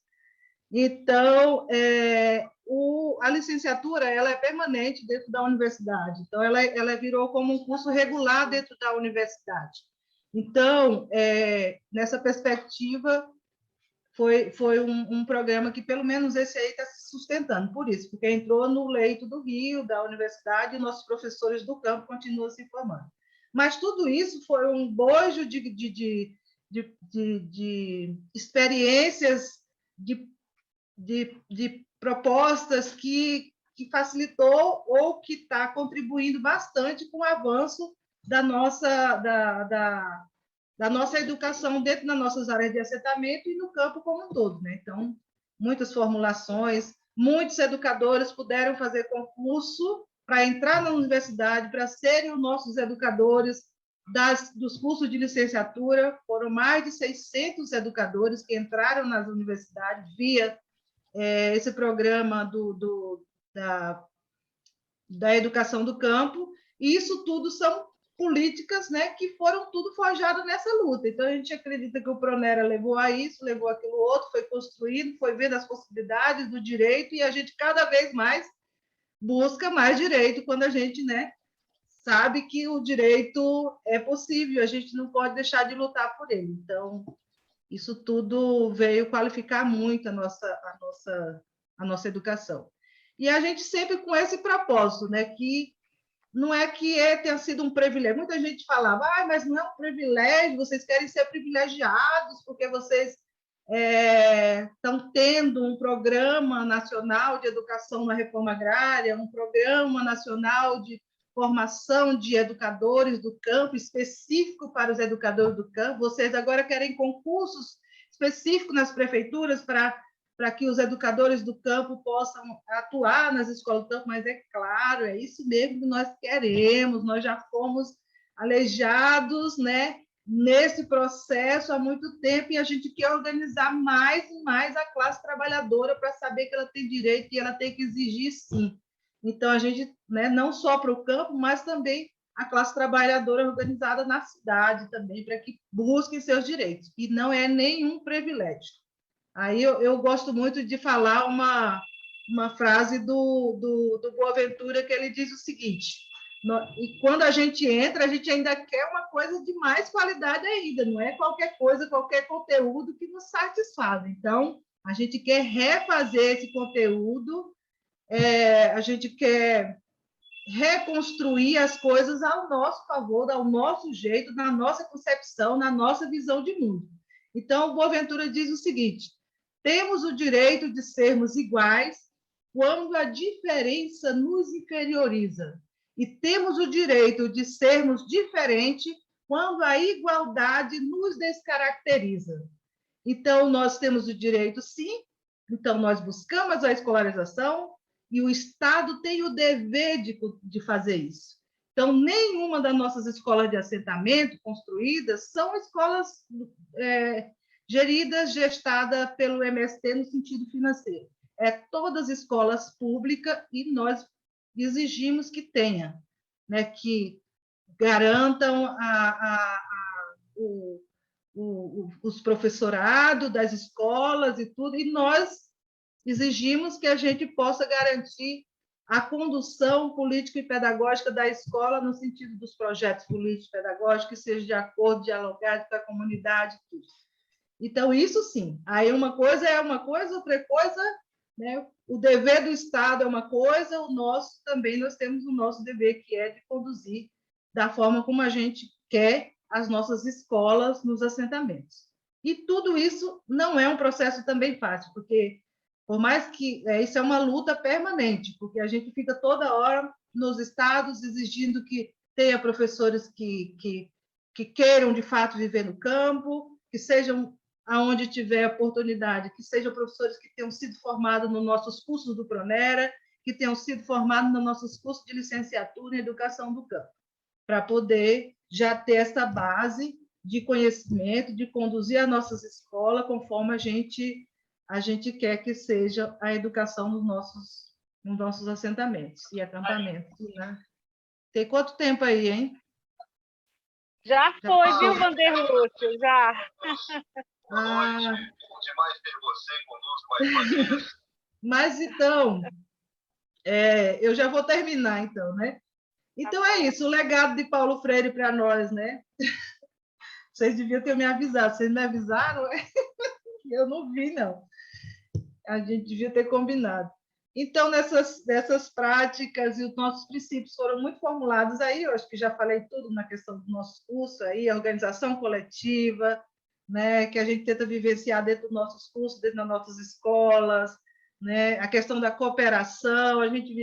Então, a licenciatura ela é permanente dentro da universidade, então ela virou como um curso regular dentro da universidade. Então, nessa perspectiva, foi um programa que, pelo menos, esse aí está se sustentando, por isso, porque entrou no leito do Rio, da universidade, e nossos professores do campo continuam se formando. Mas tudo isso foi um bojo de experiências, de propostas que facilitou ou que está contribuindo bastante com o avanço da nossa educação dentro das nossas áreas de assentamento e no campo como um todo, né? Então, muitas formulações, muitos educadores puderam fazer concurso para entrar na universidade, para serem os nossos educadores dos cursos de licenciatura. Foram mais de 600 educadores que entraram nas universidades via esse programa da educação do campo, e isso tudo são políticas, né, que foram tudo forjadas nessa luta. Então, a gente acredita que o Pronera levou a isso, levou aquilo outro, foi construído, foi vendo as possibilidades do direito, e a gente cada vez mais busca mais direito quando a gente, né, sabe que o direito é possível, a gente não pode deixar de lutar por ele. Então, isso tudo veio qualificar muito a nossa educação. E a gente sempre com esse propósito, né, que não é que tenha sido um privilégio. Muita gente falava, mas não é um privilégio, vocês querem ser privilegiados porque vocês estão tendo um programa nacional de educação na reforma agrária, um programa nacional de formação de educadores do campo, específico para os educadores do campo. Vocês agora querem concursos específicos nas prefeituras para que os educadores do campo possam atuar nas escolas do campo, mas é claro, é isso mesmo que nós queremos, nós já fomos aleijados, né, nesse processo há muito tempo, e a gente quer organizar mais e mais a classe trabalhadora para saber que ela tem direito e ela tem que exigir sim. Então, a gente, né, não só para o campo, mas também a classe trabalhadora organizada na cidade também, para que busquem seus direitos, e não é nenhum privilégio. Aí eu gosto muito de falar uma frase do Boaventura, que ele diz o seguinte: e quando a gente entra, a gente ainda quer uma coisa de mais qualidade ainda, não é qualquer coisa, qualquer conteúdo que nos satisfaz. Então, A gente quer refazer esse conteúdo, a gente quer reconstruir as coisas ao nosso favor, ao nosso jeito, na nossa concepção, na nossa visão de mundo. Então, Boaventura diz o seguinte: temos o direito de sermos iguais quando a diferença nos inferioriza, e temos o direito de sermos diferentes quando a igualdade nos descaracteriza. Então, nós temos o direito, sim, então nós buscamos a escolarização, e o Estado tem o dever de fazer isso. Então, nenhuma das nossas escolas de assentamento construídas são escolas geridas, gestadas pelo MST no sentido financeiro. Todas escolas públicas, e nós exigimos que tenha, né, que garantam os professorados das escolas e tudo, e nós exigimos que a gente possa garantir a condução política e pedagógica da escola no sentido dos projetos políticos e pedagógicos, que seja de acordo, dialogado com a comunidade, tudo. Então, isso sim. Aí uma coisa é uma coisa, outra coisa, né? O dever do Estado é uma coisa, o nosso também, nós temos o nosso dever, que é de conduzir da forma como a gente quer as nossas escolas nos assentamentos. E tudo isso não é um processo também fácil, porque, por mais que isso é uma luta permanente, porque a gente fica toda hora nos estados exigindo que tenha professores que queiram, de fato, viver no campo, que sejam, aonde tiver oportunidade, que sejam professores que tenham sido formados nos nossos cursos do Pronera, que tenham sido formados nos nossos cursos de licenciatura em educação do campo, para poder já ter essa base de conhecimento, de conduzir as nossas escolas conforme a gente quer que seja a educação nos nossos assentamentos e acampamentos. Né? Tem quanto tempo aí, hein? Já foi, viu, Vanderlúcio? Já. Boa noite. Bom demais ter você conosco mais uma vez. Mas, então, eu já vou terminar, então, né? Então, é isso, o legado de Paulo Freire para nós, né? Vocês deviam ter me avisado. Vocês me avisaram? Eu não vi, não. A gente devia ter combinado. Então, nessas práticas, e os nossos princípios foram muito formulados aí, eu acho que já falei tudo na questão do nosso curso, aí, a organização coletiva, né, que a gente tenta vivenciar dentro dos nossos cursos, dentro das nossas escolas, né, a questão da cooperação, a gente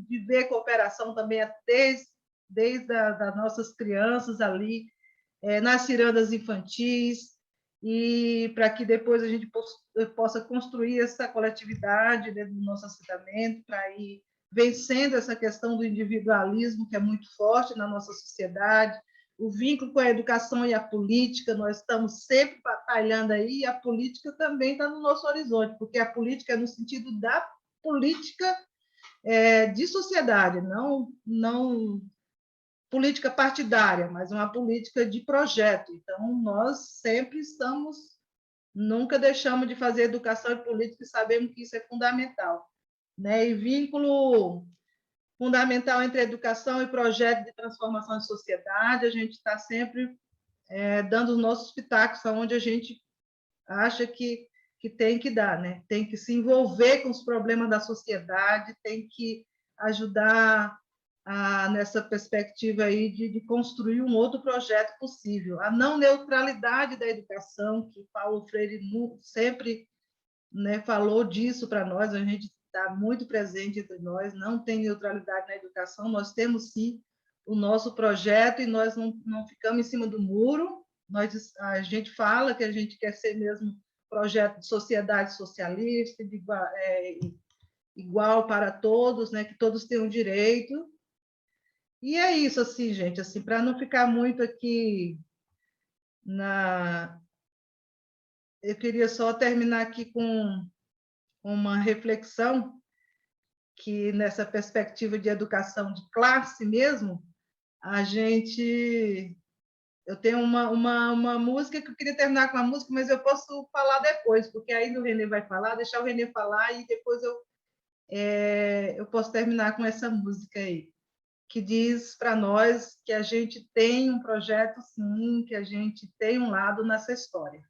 viver cooperação também desde das nossas crianças ali, nas cirandas infantis, e para que depois a gente possa construir essa coletividade dentro do nosso assentamento, para ir vencendo essa questão do individualismo, que é muito forte na nossa sociedade, o vínculo com a educação e a política, nós estamos sempre batalhando aí, e a política também está no nosso horizonte, porque a política é no sentido da política de sociedade, não política partidária, mas uma política de projeto. Então, nós sempre nunca deixamos de fazer educação e política e sabemos que isso é fundamental. Né? E vínculo fundamental entre educação e projeto de transformação de sociedade, a gente está sempre dando os nossos pitacos aonde a gente acha que tem que dar, né? Tem que se envolver com os problemas da sociedade, tem que ajudar nessa perspectiva aí de construir um outro projeto possível. A não neutralidade da educação, que Paulo Freire sempre, né, falou disso para nós, a gente está muito presente entre nós, não tem neutralidade na educação, nós temos sim o nosso projeto e nós não ficamos em cima do muro, a gente fala que a gente quer ser mesmo projeto de sociedade socialista, igual para todos, né, que todos tenham direito. E é isso, assim, gente, assim, para não ficar muito aqui eu queria só terminar aqui com uma reflexão que, nessa perspectiva de educação de classe mesmo, eu tenho uma música que eu queria terminar com a música, mas eu posso falar depois, porque aí o Renê vai falar, deixar o Renê falar, e depois eu posso terminar com essa música aí, que diz para nós que a gente tem um projeto, sim, que a gente tem um lado nessa história.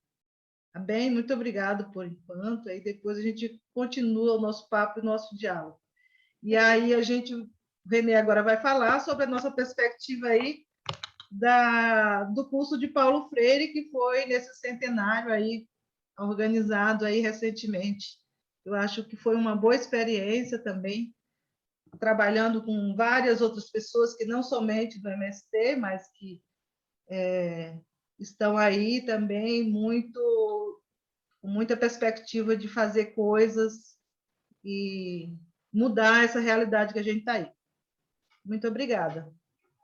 Tá bem? Muito obrigado por enquanto. Aí depois a gente continua o nosso papo e o nosso diálogo. E aí o Renê agora vai falar sobre a nossa perspectiva aí do curso de Paulo Freire, que foi nesse centenário aí, organizado aí recentemente. Eu acho que foi uma boa experiência também, trabalhando com várias outras pessoas que não somente do MST, mas que estão aí também com muita perspectiva de fazer coisas e mudar essa realidade que a gente está aí. Muito obrigada.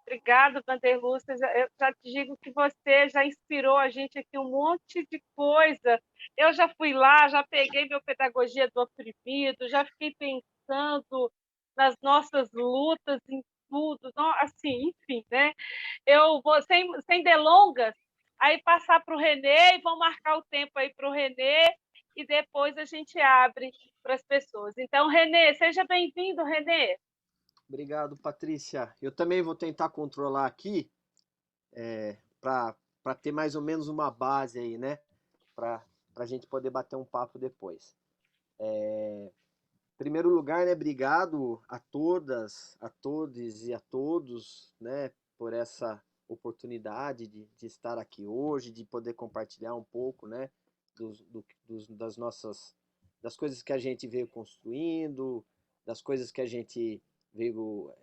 Obrigada, Vanderlúcia. Eu já te digo que você já inspirou a gente aqui um monte de coisa. Eu já fui lá, já peguei meu Pedagogia do Oprimido, já fiquei pensando nas nossas lutas em tudo, assim, enfim, né? Eu vou, sem delongas, aí passar para o Renê e vão marcar o tempo aí para o Renê e depois a gente abre para as pessoas. Então, Renê, seja bem-vindo, Renê. Obrigado, Patrícia. Eu também vou tentar controlar aqui para ter mais ou menos uma base aí, né? Para a gente poder bater um papo depois. Em primeiro lugar, né? Obrigado a todas, a todos e a todos, né? Por essa oportunidade de estar aqui hoje, de poder compartilhar um pouco, né? Das coisas que a gente veio construindo, das coisas que a gente veio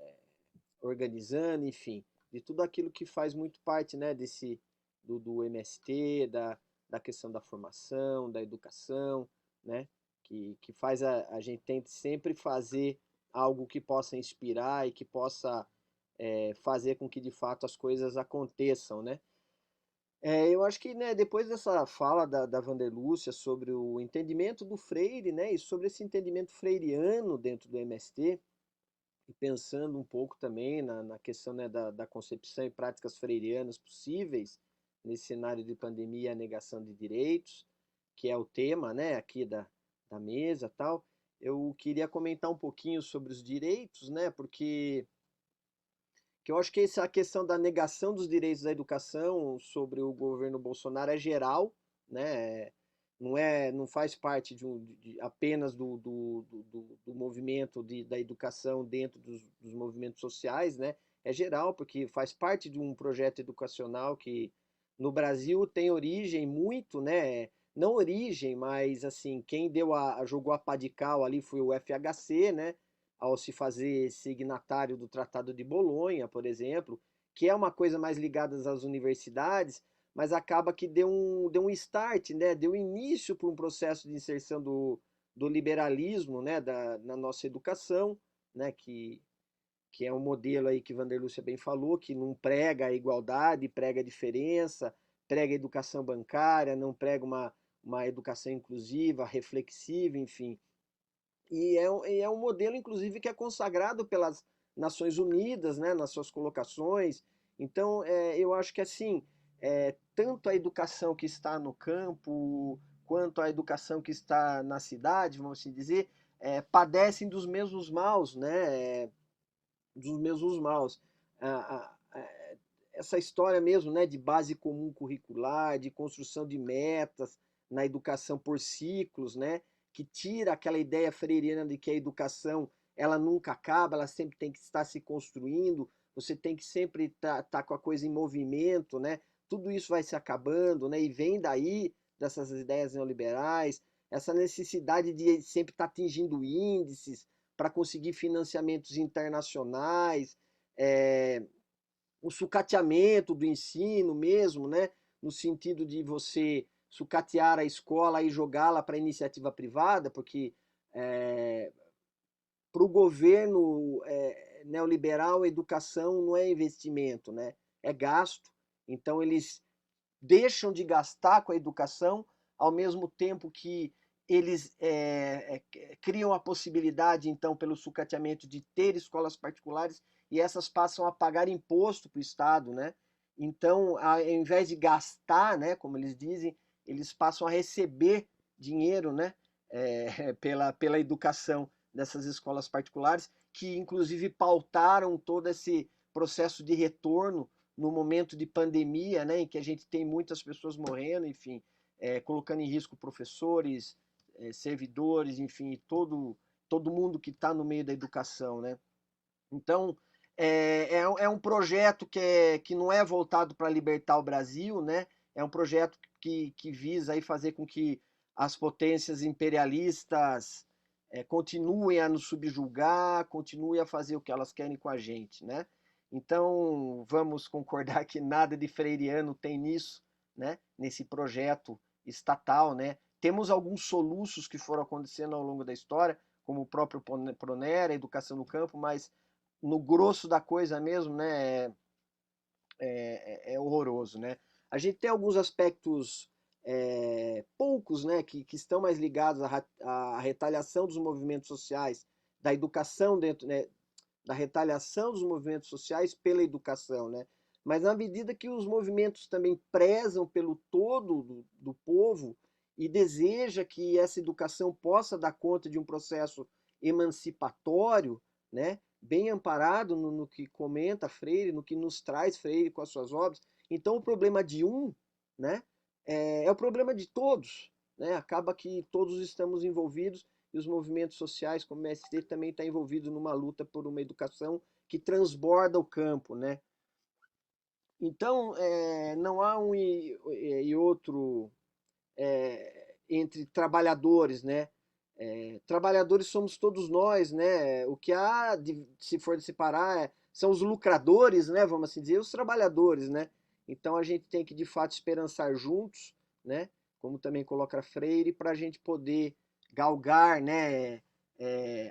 organizando, enfim, de tudo aquilo que faz muito parte, né, do MST, da questão da formação, da educação, né, que faz a gente tente sempre fazer algo que possa inspirar e que possa fazer com que de fato as coisas aconteçam, né. Eu acho que, né, depois dessa fala da Vanderlúcia sobre o entendimento do Freire, né, e sobre esse entendimento freiriano dentro do MST, e pensando um pouco também na questão, né, da concepção e práticas freirianas possíveis nesse cenário de pandemia e a negação de direitos, que é o tema, né, aqui da mesa tal, eu queria comentar um pouquinho sobre os direitos, né, porque que eu acho que essa questão da negação dos direitos da educação sobre o governo Bolsonaro é geral, né? Não faz parte apenas do movimento da educação dentro dos movimentos sociais, né? É geral, porque faz parte de um projeto educacional que no Brasil tem origem muito, né? Não origem, mas assim, quem jogou a pá de cal ali foi o FHC, né? Ao se fazer signatário do Tratado de Bolonha, por exemplo, que é uma coisa mais ligada às universidades, mas acaba que deu um start, né? Deu início para um processo de inserção do liberalismo, né? Na nossa educação, né? Que é um modelo aí que Vanderlúcia bem falou, que não prega a igualdade, prega a diferença, prega a educação bancária, não prega uma educação inclusiva, reflexiva, enfim. E é um modelo, inclusive, que é consagrado pelas Nações Unidas, né, nas suas colocações. Então, eu acho que, assim, tanto a educação que está no campo, quanto a educação que está na cidade, vamos assim dizer, padecem dos mesmos maus, né, dos mesmos maus. Essa história mesmo, né, de base comum curricular, de construção de metas na educação por ciclos, né, que tira aquela ideia freiriana de que a educação ela nunca acaba, ela sempre tem que estar se construindo, você tem que sempre estar com a coisa em movimento, né? Tudo isso vai se acabando, né? E vem daí dessas ideias neoliberais, essa necessidade de sempre estar atingindo índices para conseguir financiamentos internacionais, o sucateamento do ensino mesmo, né? No sentido de você sucatear a escola e jogá-la para a iniciativa privada, porque para o governo neoliberal, educação não é investimento, né? É gasto. Então eles deixam de gastar com a educação, ao mesmo tempo que eles criam a possibilidade, então, pelo sucateamento, de ter escolas particulares e essas passam a pagar imposto para o Estado, né? Então, ao invés de gastar, né, como eles dizem, eles passam a receber dinheiro, né, pela educação dessas escolas particulares, que inclusive pautaram todo esse processo de retorno no momento de pandemia, né, em que a gente tem muitas pessoas morrendo, enfim. colocando em risco professores, servidores, enfim, todo mundo que está no meio da educação, né? Então, é um projeto que não é voltado para libertar o Brasil, né? É um projeto que visa aí fazer com que as potências imperialistas continuem a nos subjugar, continuem a fazer o que elas querem com a gente, né? Então, vamos concordar que nada de freiriano tem nisso, né? Nesse projeto estatal, né? Temos alguns soluços que foram acontecendo ao longo da história, como o próprio Pronera, a educação no campo, mas no grosso da coisa mesmo, né, é horroroso, né? A gente tem alguns aspectos poucos, né, que estão mais ligados à retaliação dos movimentos sociais, da educação dentro, né, da retaliação dos movimentos sociais pela educação, né? Mas na medida que os movimentos também prezam pelo todo do povo e deseja que essa educação possa dar conta de um processo emancipatório, né? Bem amparado no que comenta Freire, no que nos traz Freire com as suas obras. Então o problema de um, né, é o problema de todos, né? Acaba que todos estamos envolvidos e os movimentos sociais, como o MST, também está envolvido numa luta por uma educação que transborda o campo, né? Então, não há um e outro entre trabalhadores, né? Trabalhadores somos todos nós, né? O que há, se for de separar, são os lucradores, né? Vamos assim dizer, os trabalhadores, né? Então a gente tem que de fato esperançar juntos, né? Como também coloca Freire, para a gente poder galgar, né?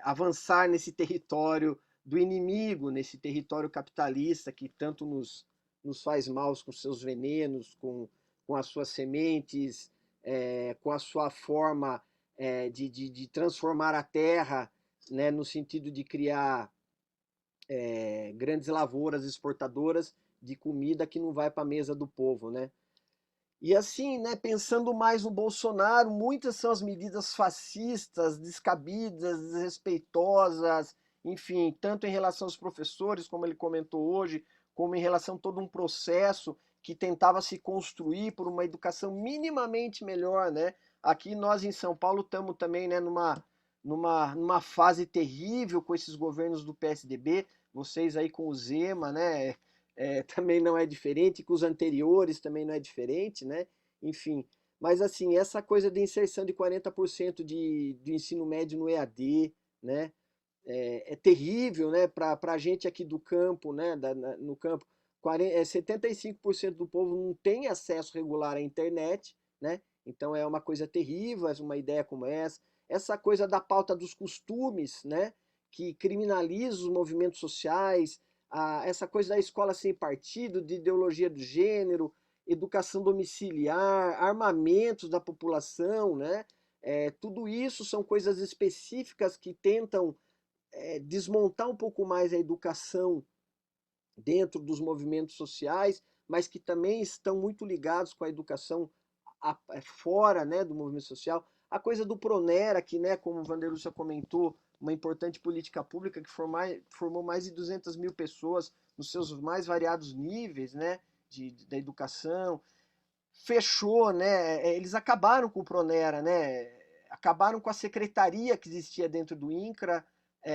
Avançar nesse território do inimigo, nesse território capitalista que tanto nos faz mal com seus venenos, com as suas sementes, com a sua forma de transformar a terra, né, no sentido de criar grandes lavouras exportadoras de comida que não vai para a mesa do povo, né? E assim, né, pensando mais no Bolsonaro, muitas são as medidas fascistas, descabidas, desrespeitosas, enfim, tanto em relação aos professores, como ele comentou hoje, como em relação a todo um processo que tentava se construir por uma educação minimamente melhor, né? Aqui nós em São Paulo estamos também, né, numa fase terrível com esses governos do PSDB, vocês aí com o Zema, né? Também não é diferente, com os anteriores também não é diferente, né? Enfim, mas assim, essa coisa de inserção de 40% de ensino médio no EAD, né? É terrível, né? Para a gente aqui do campo, né? No campo, 75% do povo não tem acesso regular à internet, né? Então é uma coisa terrível, uma ideia como essa. Essa coisa da pauta dos costumes, né? Que criminaliza os movimentos sociais, essa coisa da escola sem partido, de ideologia do gênero, educação domiciliar, armamentos da população, né? Tudo isso são coisas específicas que tentam desmontar um pouco mais a educação dentro dos movimentos sociais, mas que também estão muito ligados com a educação fora, né, do movimento social. A coisa do Pronera, que, né, como o Vanderlúcia comentou, uma importante política pública que formou mais de 200 mil pessoas nos seus mais variados níveis, né, da educação. Fechou, né, eles acabaram com o Pronera, né, acabaram com a secretaria que existia dentro do INCRA,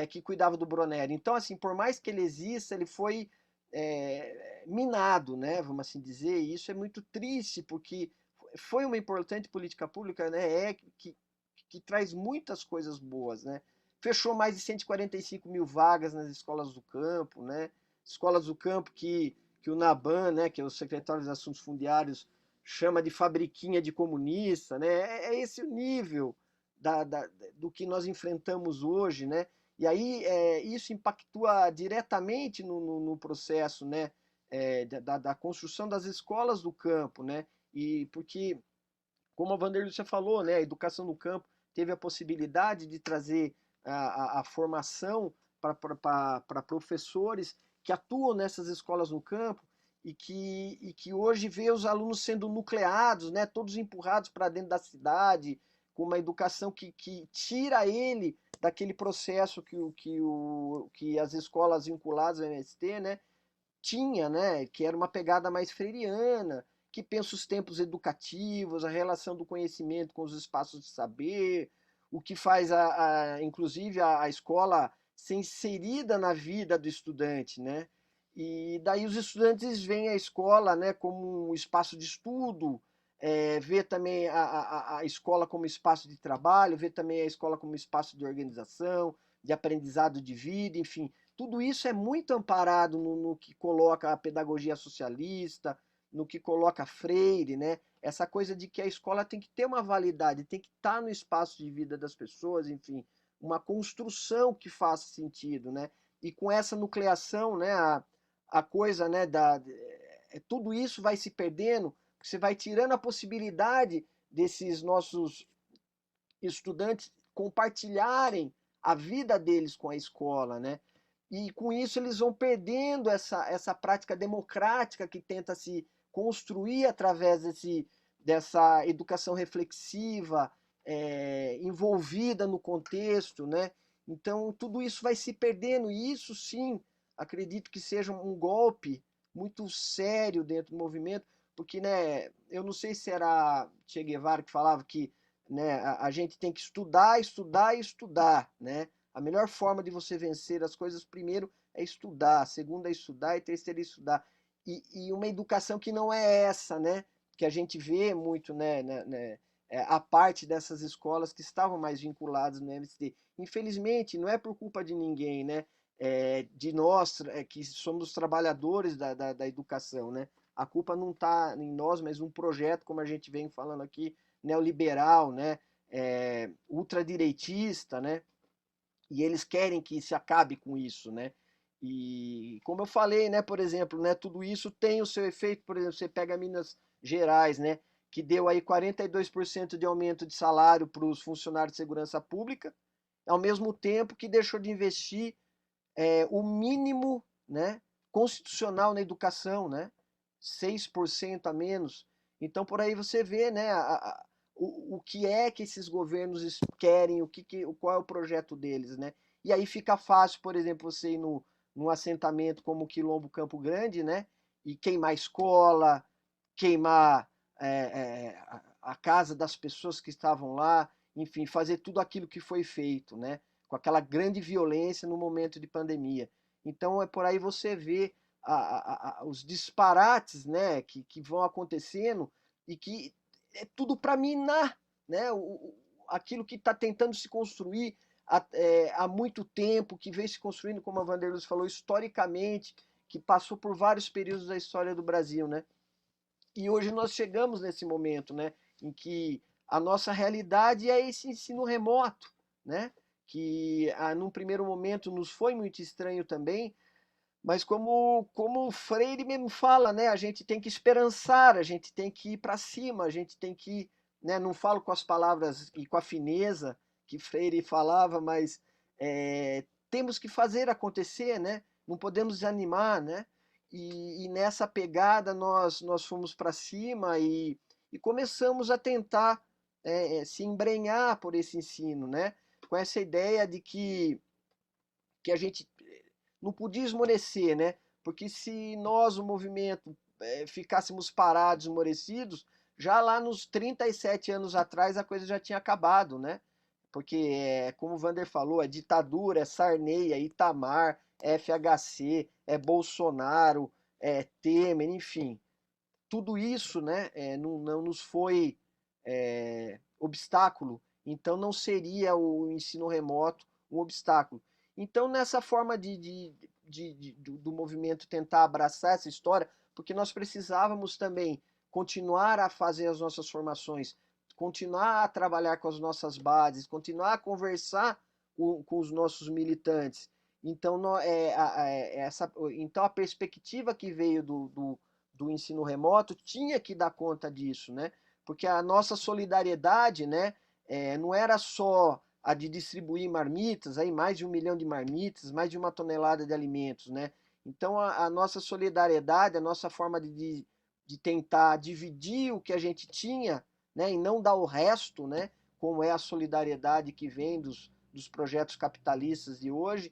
que cuidava do Pronera. Então, assim, por mais que ele exista, ele foi minado, né, vamos assim dizer, e isso é muito triste, porque foi uma importante política pública, né, que traz muitas coisas boas, né. Fechou mais de 145 mil vagas nas escolas do campo, né, escolas do campo que o Naban, né, que é o secretário dos Assuntos Fundiários, chama de fabriquinha de comunista, né, esse o nível do que nós enfrentamos hoje, né. E aí isso impactua diretamente no processo, né, da construção das escolas do campo, né, e porque, como a Vanderlúcia falou, né, a educação no campo teve a possibilidade de trazer a formação para professores que atuam nessas escolas no campo e que hoje vê os alunos sendo nucleados, né, todos empurrados para dentro da cidade, com uma educação que tira ele daquele processo que as escolas vinculadas ao MST, né, tinha, né, que era uma pegada mais freiriana, que pensa os tempos educativos, a relação do conhecimento com os espaços de saber, o que faz, inclusive, a escola ser inserida na vida do estudante, né? E daí os estudantes veem a escola, né, como um espaço de estudo, vê também a escola como espaço de trabalho, vê também a escola como espaço de organização, de aprendizado de vida, enfim. Tudo isso é muito amparado no que coloca a pedagogia socialista, no que coloca Freire, né? Essa coisa de que a escola tem que ter uma validade, tem que estar no espaço de vida das pessoas, enfim, uma construção que faça sentido, né? E com essa nucleação, né, a coisa, né, tudo isso vai se perdendo, você vai tirando a possibilidade desses nossos estudantes compartilharem a vida deles com a escola, né? E com isso eles vão perdendo essa prática democrática que tenta se construir através dessa educação reflexiva, envolvida no contexto, né? Então tudo isso vai se perdendo, e isso sim, acredito que seja um golpe muito sério dentro do movimento, porque, né, eu não sei se era Che Guevara que falava que, né, a gente tem que estudar, estudar e estudar, né? A melhor forma de você vencer as coisas, primeiro, é estudar, segundo é estudar e terceiro é estudar. E uma educação que não é essa, né? Que a gente vê muito, né, a parte dessas escolas que estavam mais vinculadas no MST. Infelizmente, não é por culpa de ninguém, né? De nós, que somos trabalhadores da educação, né? A culpa não está em nós, mas um projeto, como a gente vem falando aqui, neoliberal, né? Ultradireitista, né? E eles querem que se acabe com isso, né? E como eu falei, né, por exemplo, né, tudo isso tem o seu efeito. Por exemplo, você pega Minas Gerais, né, que deu aí 42% de aumento de salário para os funcionários de segurança pública, ao mesmo tempo que deixou de investir o mínimo, né, constitucional na educação, né, 6% a menos. Então, por aí você vê, né, o que é que esses governos querem, qual é o projeto deles, né? E aí fica fácil, por exemplo, você ir num assentamento como o Quilombo Campo Grande, né, e queimar escola, queimar a casa das pessoas que estavam lá, enfim, fazer tudo aquilo que foi feito, né? Com aquela grande violência no momento de pandemia. Então, por aí você vê os disparates, né, que vão acontecendo, e que é tudo para minar, né, aquilo que está tentando se construir há muito tempo, que vem se construindo, como a Vanderluz falou, historicamente, que passou por vários períodos da história do Brasil, né? E hoje nós chegamos nesse momento, né, em que a nossa realidade é esse ensino remoto, né, que num primeiro momento nos foi muito estranho também, mas como o Freire mesmo fala, né, a gente tem que esperançar, a gente tem que ir para cima, a gente tem que, né, não falo com as palavras e com a fineza que Freire falava, mas temos que fazer acontecer, né, não podemos desanimar, né, e nessa pegada nós fomos para cima e começamos a tentar se embrenhar por esse ensino, né, com essa ideia de que a gente não podia esmorecer, né? Porque se nós, o movimento, ficássemos parados, esmorecidos, já lá nos 37 anos atrás a coisa já tinha acabado, né? Porque, como o Vander falou, é ditadura, é Sarney, é Itamar, é FHC, é Bolsonaro, é Temer, enfim. Tudo isso, né, não nos foi obstáculo, então não seria o ensino remoto um obstáculo. Então, nessa forma do movimento tentar abraçar essa história, porque nós precisávamos também continuar a fazer as nossas formações, continuar a trabalhar com as nossas bases, continuar a conversar com os nossos militantes. Então, então a perspectiva que veio do ensino remoto tinha que dar conta disso, né? Porque a nossa solidariedade, né, não era só a de distribuir marmitas, aí mais de 1 milhão de marmitas, mais de 1 tonelada de alimentos, né? Então a nossa solidariedade, a nossa forma de tentar dividir o que a gente tinha, né, e não dar o resto, né, como é a solidariedade que vem dos projetos capitalistas de hoje,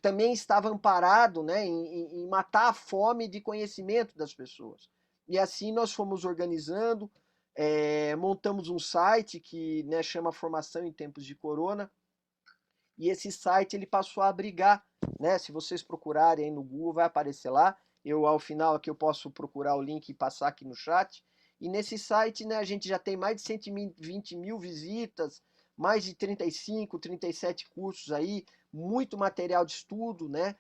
também estava amparado, né, em matar a fome de conhecimento das pessoas. E assim nós fomos organizando, montamos um site que, né, chama Formação em Tempos de Corona, e esse site ele passou a abrigar, né? Se vocês procurarem aí no Google, vai aparecer lá. Eu, ao final, aqui eu posso procurar o link e passar aqui no chat. E nesse site, né, a gente já tem mais de 120 mil visitas, mais de 35, 37 cursos aí, muito material de estudo, né?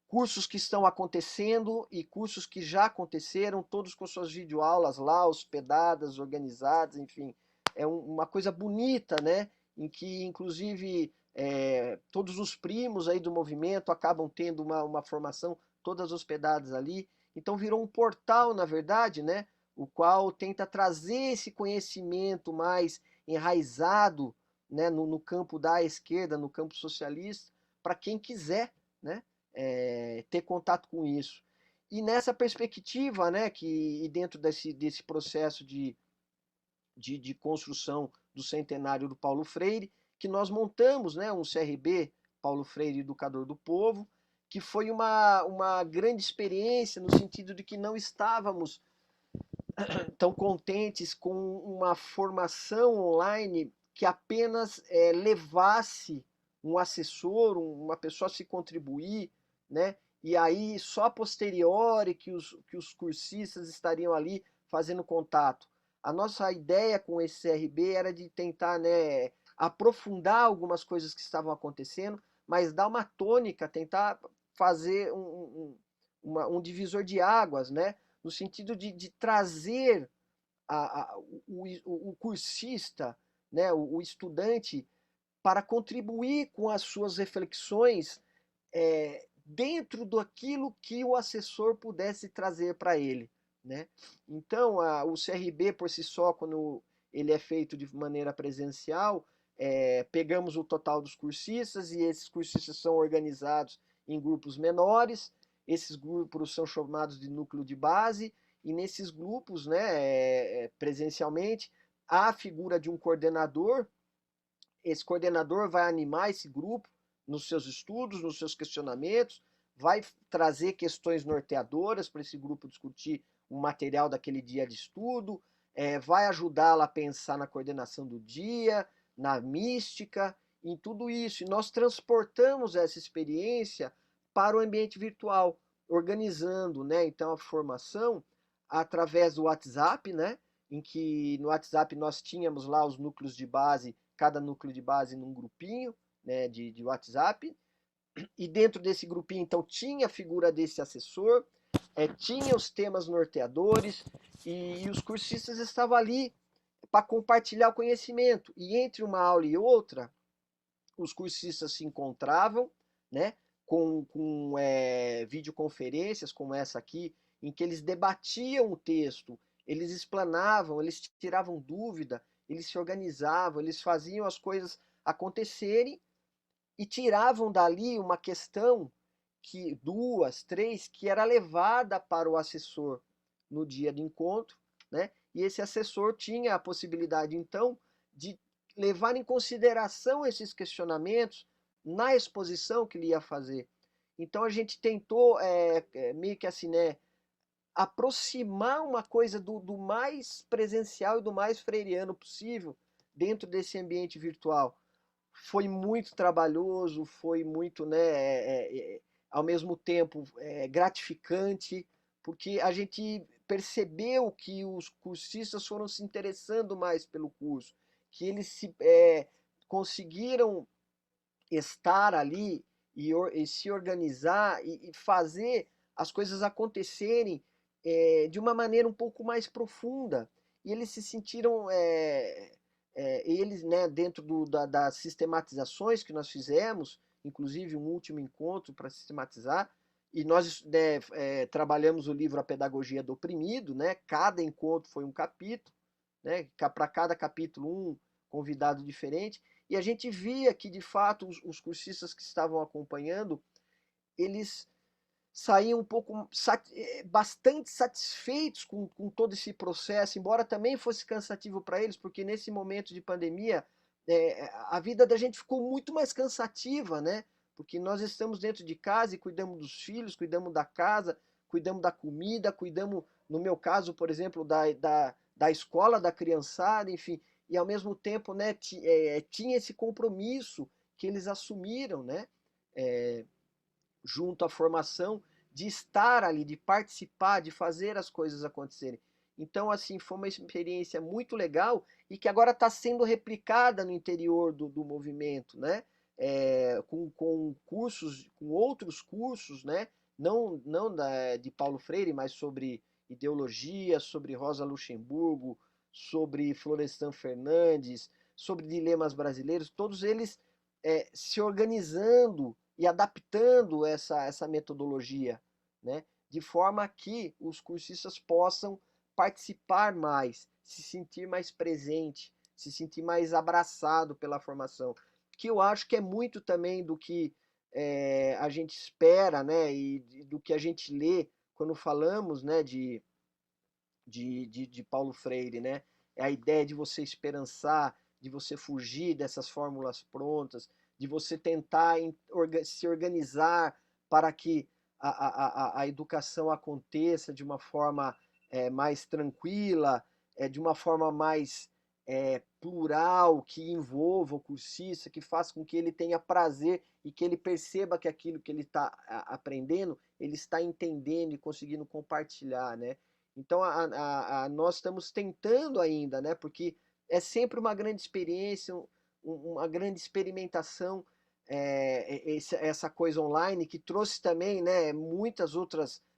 Cursos que estão acontecendo e cursos que já aconteceram, todos com suas videoaulas lá, hospedadas, organizadas, enfim. É uma coisa bonita, né? Em que, inclusive, todos os primos aí do movimento acabam tendo uma formação, todas hospedadas ali. Então virou um portal, na verdade, né? O qual tenta trazer esse conhecimento mais enraizado, né, no campo da esquerda, no campo socialista, para quem quiser, né? Ter contato com isso. E nessa perspectiva, né, e dentro desse processo de construção do centenário do Paulo Freire, que nós montamos, né, um CRB, Paulo Freire Educador do Povo, que foi uma grande experiência no sentido de que não estávamos tão contentes com uma formação online que apenas levasse um assessor, uma pessoa a se contribuir, né? E aí só a posteriori que os cursistas estariam ali fazendo contato. A nossa ideia com esse CRB era de tentar, né, aprofundar algumas coisas que estavam acontecendo, mas dar uma tônica, tentar fazer um divisor de águas, né? No sentido de trazer o cursista, né, o estudante, para contribuir com as suas reflexões dentro daquilo que o assessor pudesse trazer para ele. Né? Então, o CRB por si só, quando ele é feito de maneira presencial, pegamos o total dos cursistas e esses cursistas são organizados em grupos menores, esses grupos são chamados de núcleo de base, e nesses grupos, né, presencialmente, há a figura de um coordenador. Esse coordenador vai animar esse grupo nos seus estudos, nos seus questionamentos, vai trazer questões norteadoras para esse grupo discutir o material daquele dia de estudo, vai ajudá-la a pensar na coordenação do dia, na mística, em tudo isso. E nós transportamos essa experiência para o ambiente virtual, organizando, né, então a formação através do WhatsApp, né, em que no WhatsApp nós tínhamos lá os núcleos de base, cada núcleo de base num grupinho, né, de WhatsApp, e dentro desse grupinho então tinha a figura desse assessor, tinha os temas norteadores, e os cursistas estavam ali para compartilhar o conhecimento, e entre uma aula e outra, os cursistas se encontravam, né, com videoconferências como essa aqui, em que eles debatiam o texto, eles explanavam, eles tiravam dúvida, eles se organizavam, eles faziam as coisas acontecerem e tiravam dali uma questão, que 2, 3, que era levada para o assessor no dia do encontro, né? E esse assessor tinha a possibilidade, então, de levar em consideração esses questionamentos na exposição que ele ia fazer. Então a gente tentou, meio que assim, né, aproximar uma coisa do mais presencial e do mais freiriano possível dentro desse ambiente virtual. Foi muito trabalhoso, foi muito, né, ao mesmo tempo gratificante, porque a gente percebeu que os cursistas foram se interessando mais pelo curso, que eles conseguiram estar ali e se organizar e fazer as coisas acontecerem de uma maneira um pouco mais profunda. E eles se sentiram, eles, né, dentro das sistematizações que nós fizemos, inclusive um último encontro para sistematizar, e nós, né, trabalhamos o livro A Pedagogia do Oprimido, né, cada encontro foi um capítulo, né, para cada capítulo um convidado diferente, e a gente via que, de fato, os cursistas que estavam acompanhando, eles saíam um pouco bastante satisfeitos com todo esse processo, embora também fosse cansativo para eles, porque nesse momento de pandemia a vida da gente ficou muito mais cansativa, né? Porque nós estamos dentro de casa e cuidamos dos filhos, cuidamos da casa, cuidamos da comida, cuidamos no meu caso, por exemplo, da escola da criançada, enfim, e ao mesmo tempo, né, tinha esse compromisso que eles assumiram, né, junto à formação, de estar ali, de participar, de fazer as coisas acontecerem. Então, assim, foi uma experiência muito legal e que agora está sendo replicada no interior do movimento, né? Com cursos, com outros cursos, né? Não de Paulo Freire, mas sobre ideologia, sobre Rosa Luxemburgo, sobre Florestan Fernandes, sobre dilemas brasileiros, todos eles se organizando e adaptando essa metodologia, né? De forma que os cursistas possam participar mais, se sentir mais presente, se sentir mais abraçado pela formação. Que eu acho que é muito também do que a gente espera, né? E do que a gente lê quando falamos, né? De Paulo Freire, né? É a ideia de você esperançar, de você fugir dessas fórmulas prontas, de você tentar se organizar para que a educação aconteça de uma forma mais tranquila, de uma forma mais plural, que envolva o cursista, que faça com que ele tenha prazer e que ele perceba que aquilo que ele está aprendendo, ele está entendendo e conseguindo compartilhar, né? Então, nós estamos tentando ainda, né? Porque é sempre uma grande experiência, uma grande experimentação, essa coisa online que trouxe também, né?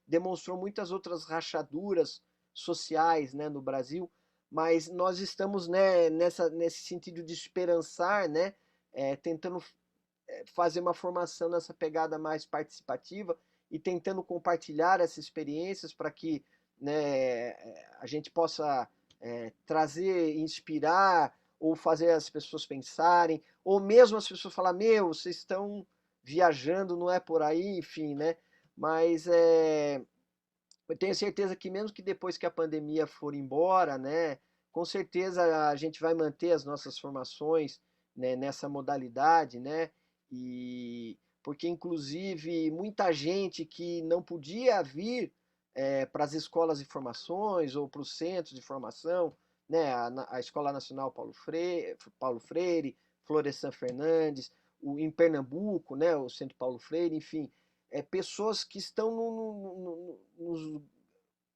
Demonstrou muitas outras rachaduras sociais, né? No Brasil, mas nós estamos, né? Nesse sentido de esperançar, né? Tentando fazer uma formação nessa pegada mais participativa e tentando compartilhar essas experiências para que, né, a gente possa trazer, inspirar ou fazer as pessoas pensarem, ou mesmo as pessoas falar, meu, vocês estão viajando, não é por aí, enfim, né? Mas eu tenho certeza que mesmo que depois que a pandemia for embora, né, com certeza a gente vai manter as nossas formações, né, nessa modalidade, né? E porque inclusive muita gente que não podia vir para as escolas de formações ou para os centros de formação, né, a Escola Nacional Paulo Freire, Florestan Fernandes, em Pernambuco, né, o Centro Paulo Freire, enfim, pessoas que estão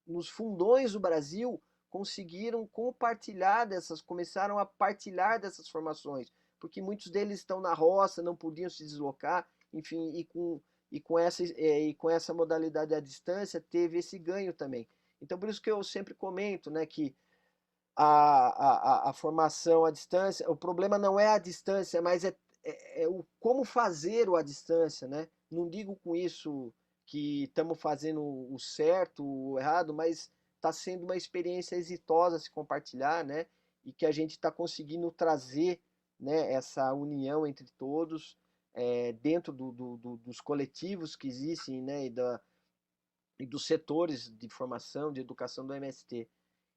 nos fundões do Brasil conseguiram começaram a partilhar dessas formações, porque muitos deles estão na roça, não podiam se deslocar, enfim, com essa modalidade à distância teve esse ganho também. Então, por isso que eu sempre comento, né, que a formação à distância, o problema não é a distância, mas o como fazer o à distância, né? Não digo com isso que estamos fazendo o certo, o errado, mas está sendo uma experiência exitosa se compartilhar, né? E que a gente está conseguindo trazer, né, essa união entre todos, dentro dos coletivos que existem, né? E dos setores de formação, de educação do MST.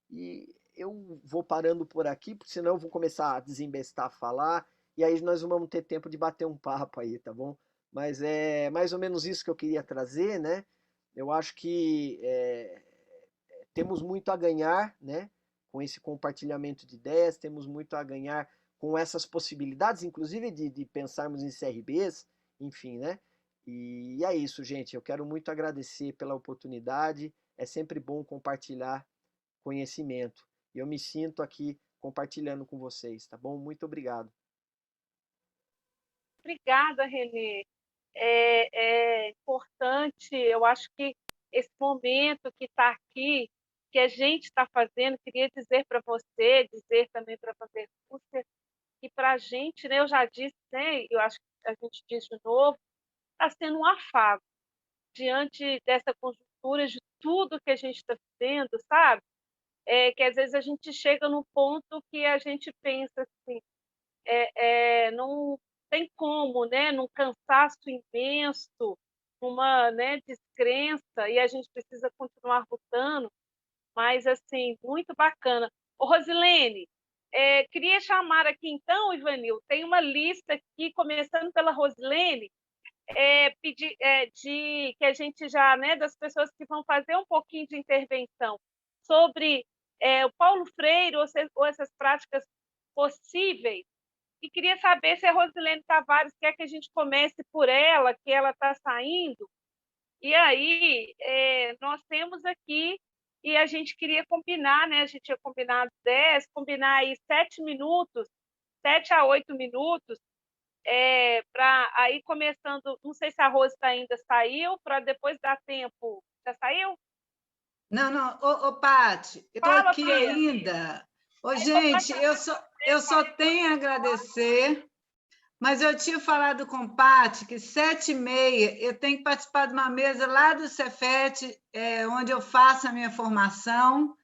E eu vou parando por aqui, porque senão eu vou começar a desembestar a falar, e aí nós não vamos ter tempo de bater um papo aí, tá bom? Mas é mais ou menos isso que eu queria trazer, né? Eu acho que temos muito a ganhar, né? Com esse compartilhamento de ideias, temos muito a ganhar com essas possibilidades, inclusive de pensarmos em CRBs, enfim, né? E é isso, gente. Eu quero muito agradecer pela oportunidade. É sempre bom compartilhar conhecimento. E eu me sinto aqui compartilhando com vocês, tá bom? Muito obrigado. Obrigada, Renê. É importante, eu acho que esse momento que está aqui, que a gente está fazendo, queria dizer para você, dizer também para a Lúcia, que para a gente, né, eu já disse, né, eu acho que a gente diz de novo, está sendo um afago diante dessa conjuntura de tudo que a gente está vivendo, sabe? Que às vezes a gente chega num ponto que a gente pensa assim, não tem como, né? Num cansaço imenso, uma, né, descrença, e a gente precisa continuar lutando, mas assim, muito bacana. Ô, Rosilene, queria chamar aqui então, Ivanil, tem uma lista aqui, começando pela Rosilene, pedir de que a gente já, né, das pessoas que vão fazer um pouquinho de intervenção. sobre o Paulo Freire ou essas práticas possíveis. E queria saber se a Rosilene Tavares quer que a gente comece por ela, que ela está saindo. E aí, nós temos aqui, e a gente queria combinar, né? A gente tinha combinado 10, combinar aí 7 minutos, 7 a 8 minutos, para aí começando, não sei se a Rose ainda saiu, para depois dar tempo. Já saiu? Não. Ô, Paty, eu estou Fala, aqui Freira. ainda. Ô, gente, eu só tenho a agradecer, mas eu tinha falado com o Paty que 7h30 eu tenho que participar de uma mesa lá do Cefet, onde eu faço a minha formação,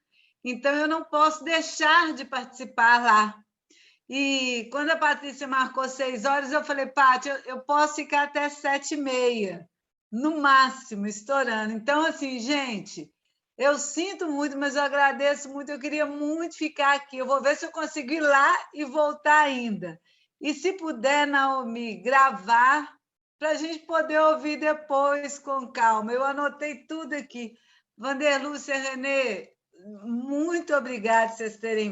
então eu não posso deixar de participar lá. E quando a Patrícia marcou 6 horas, eu falei, Paty, eu posso ficar até 7h30, no máximo, estourando. Então, assim, gente, eu sinto muito, mas eu agradeço muito, eu queria muito ficar aqui. Eu vou ver se eu consigo ir lá e voltar ainda. E se puder, Naomi, gravar, para a gente poder ouvir depois com calma. Eu anotei tudo aqui. Vanderlúcia, Renê, muito obrigada por vocês terem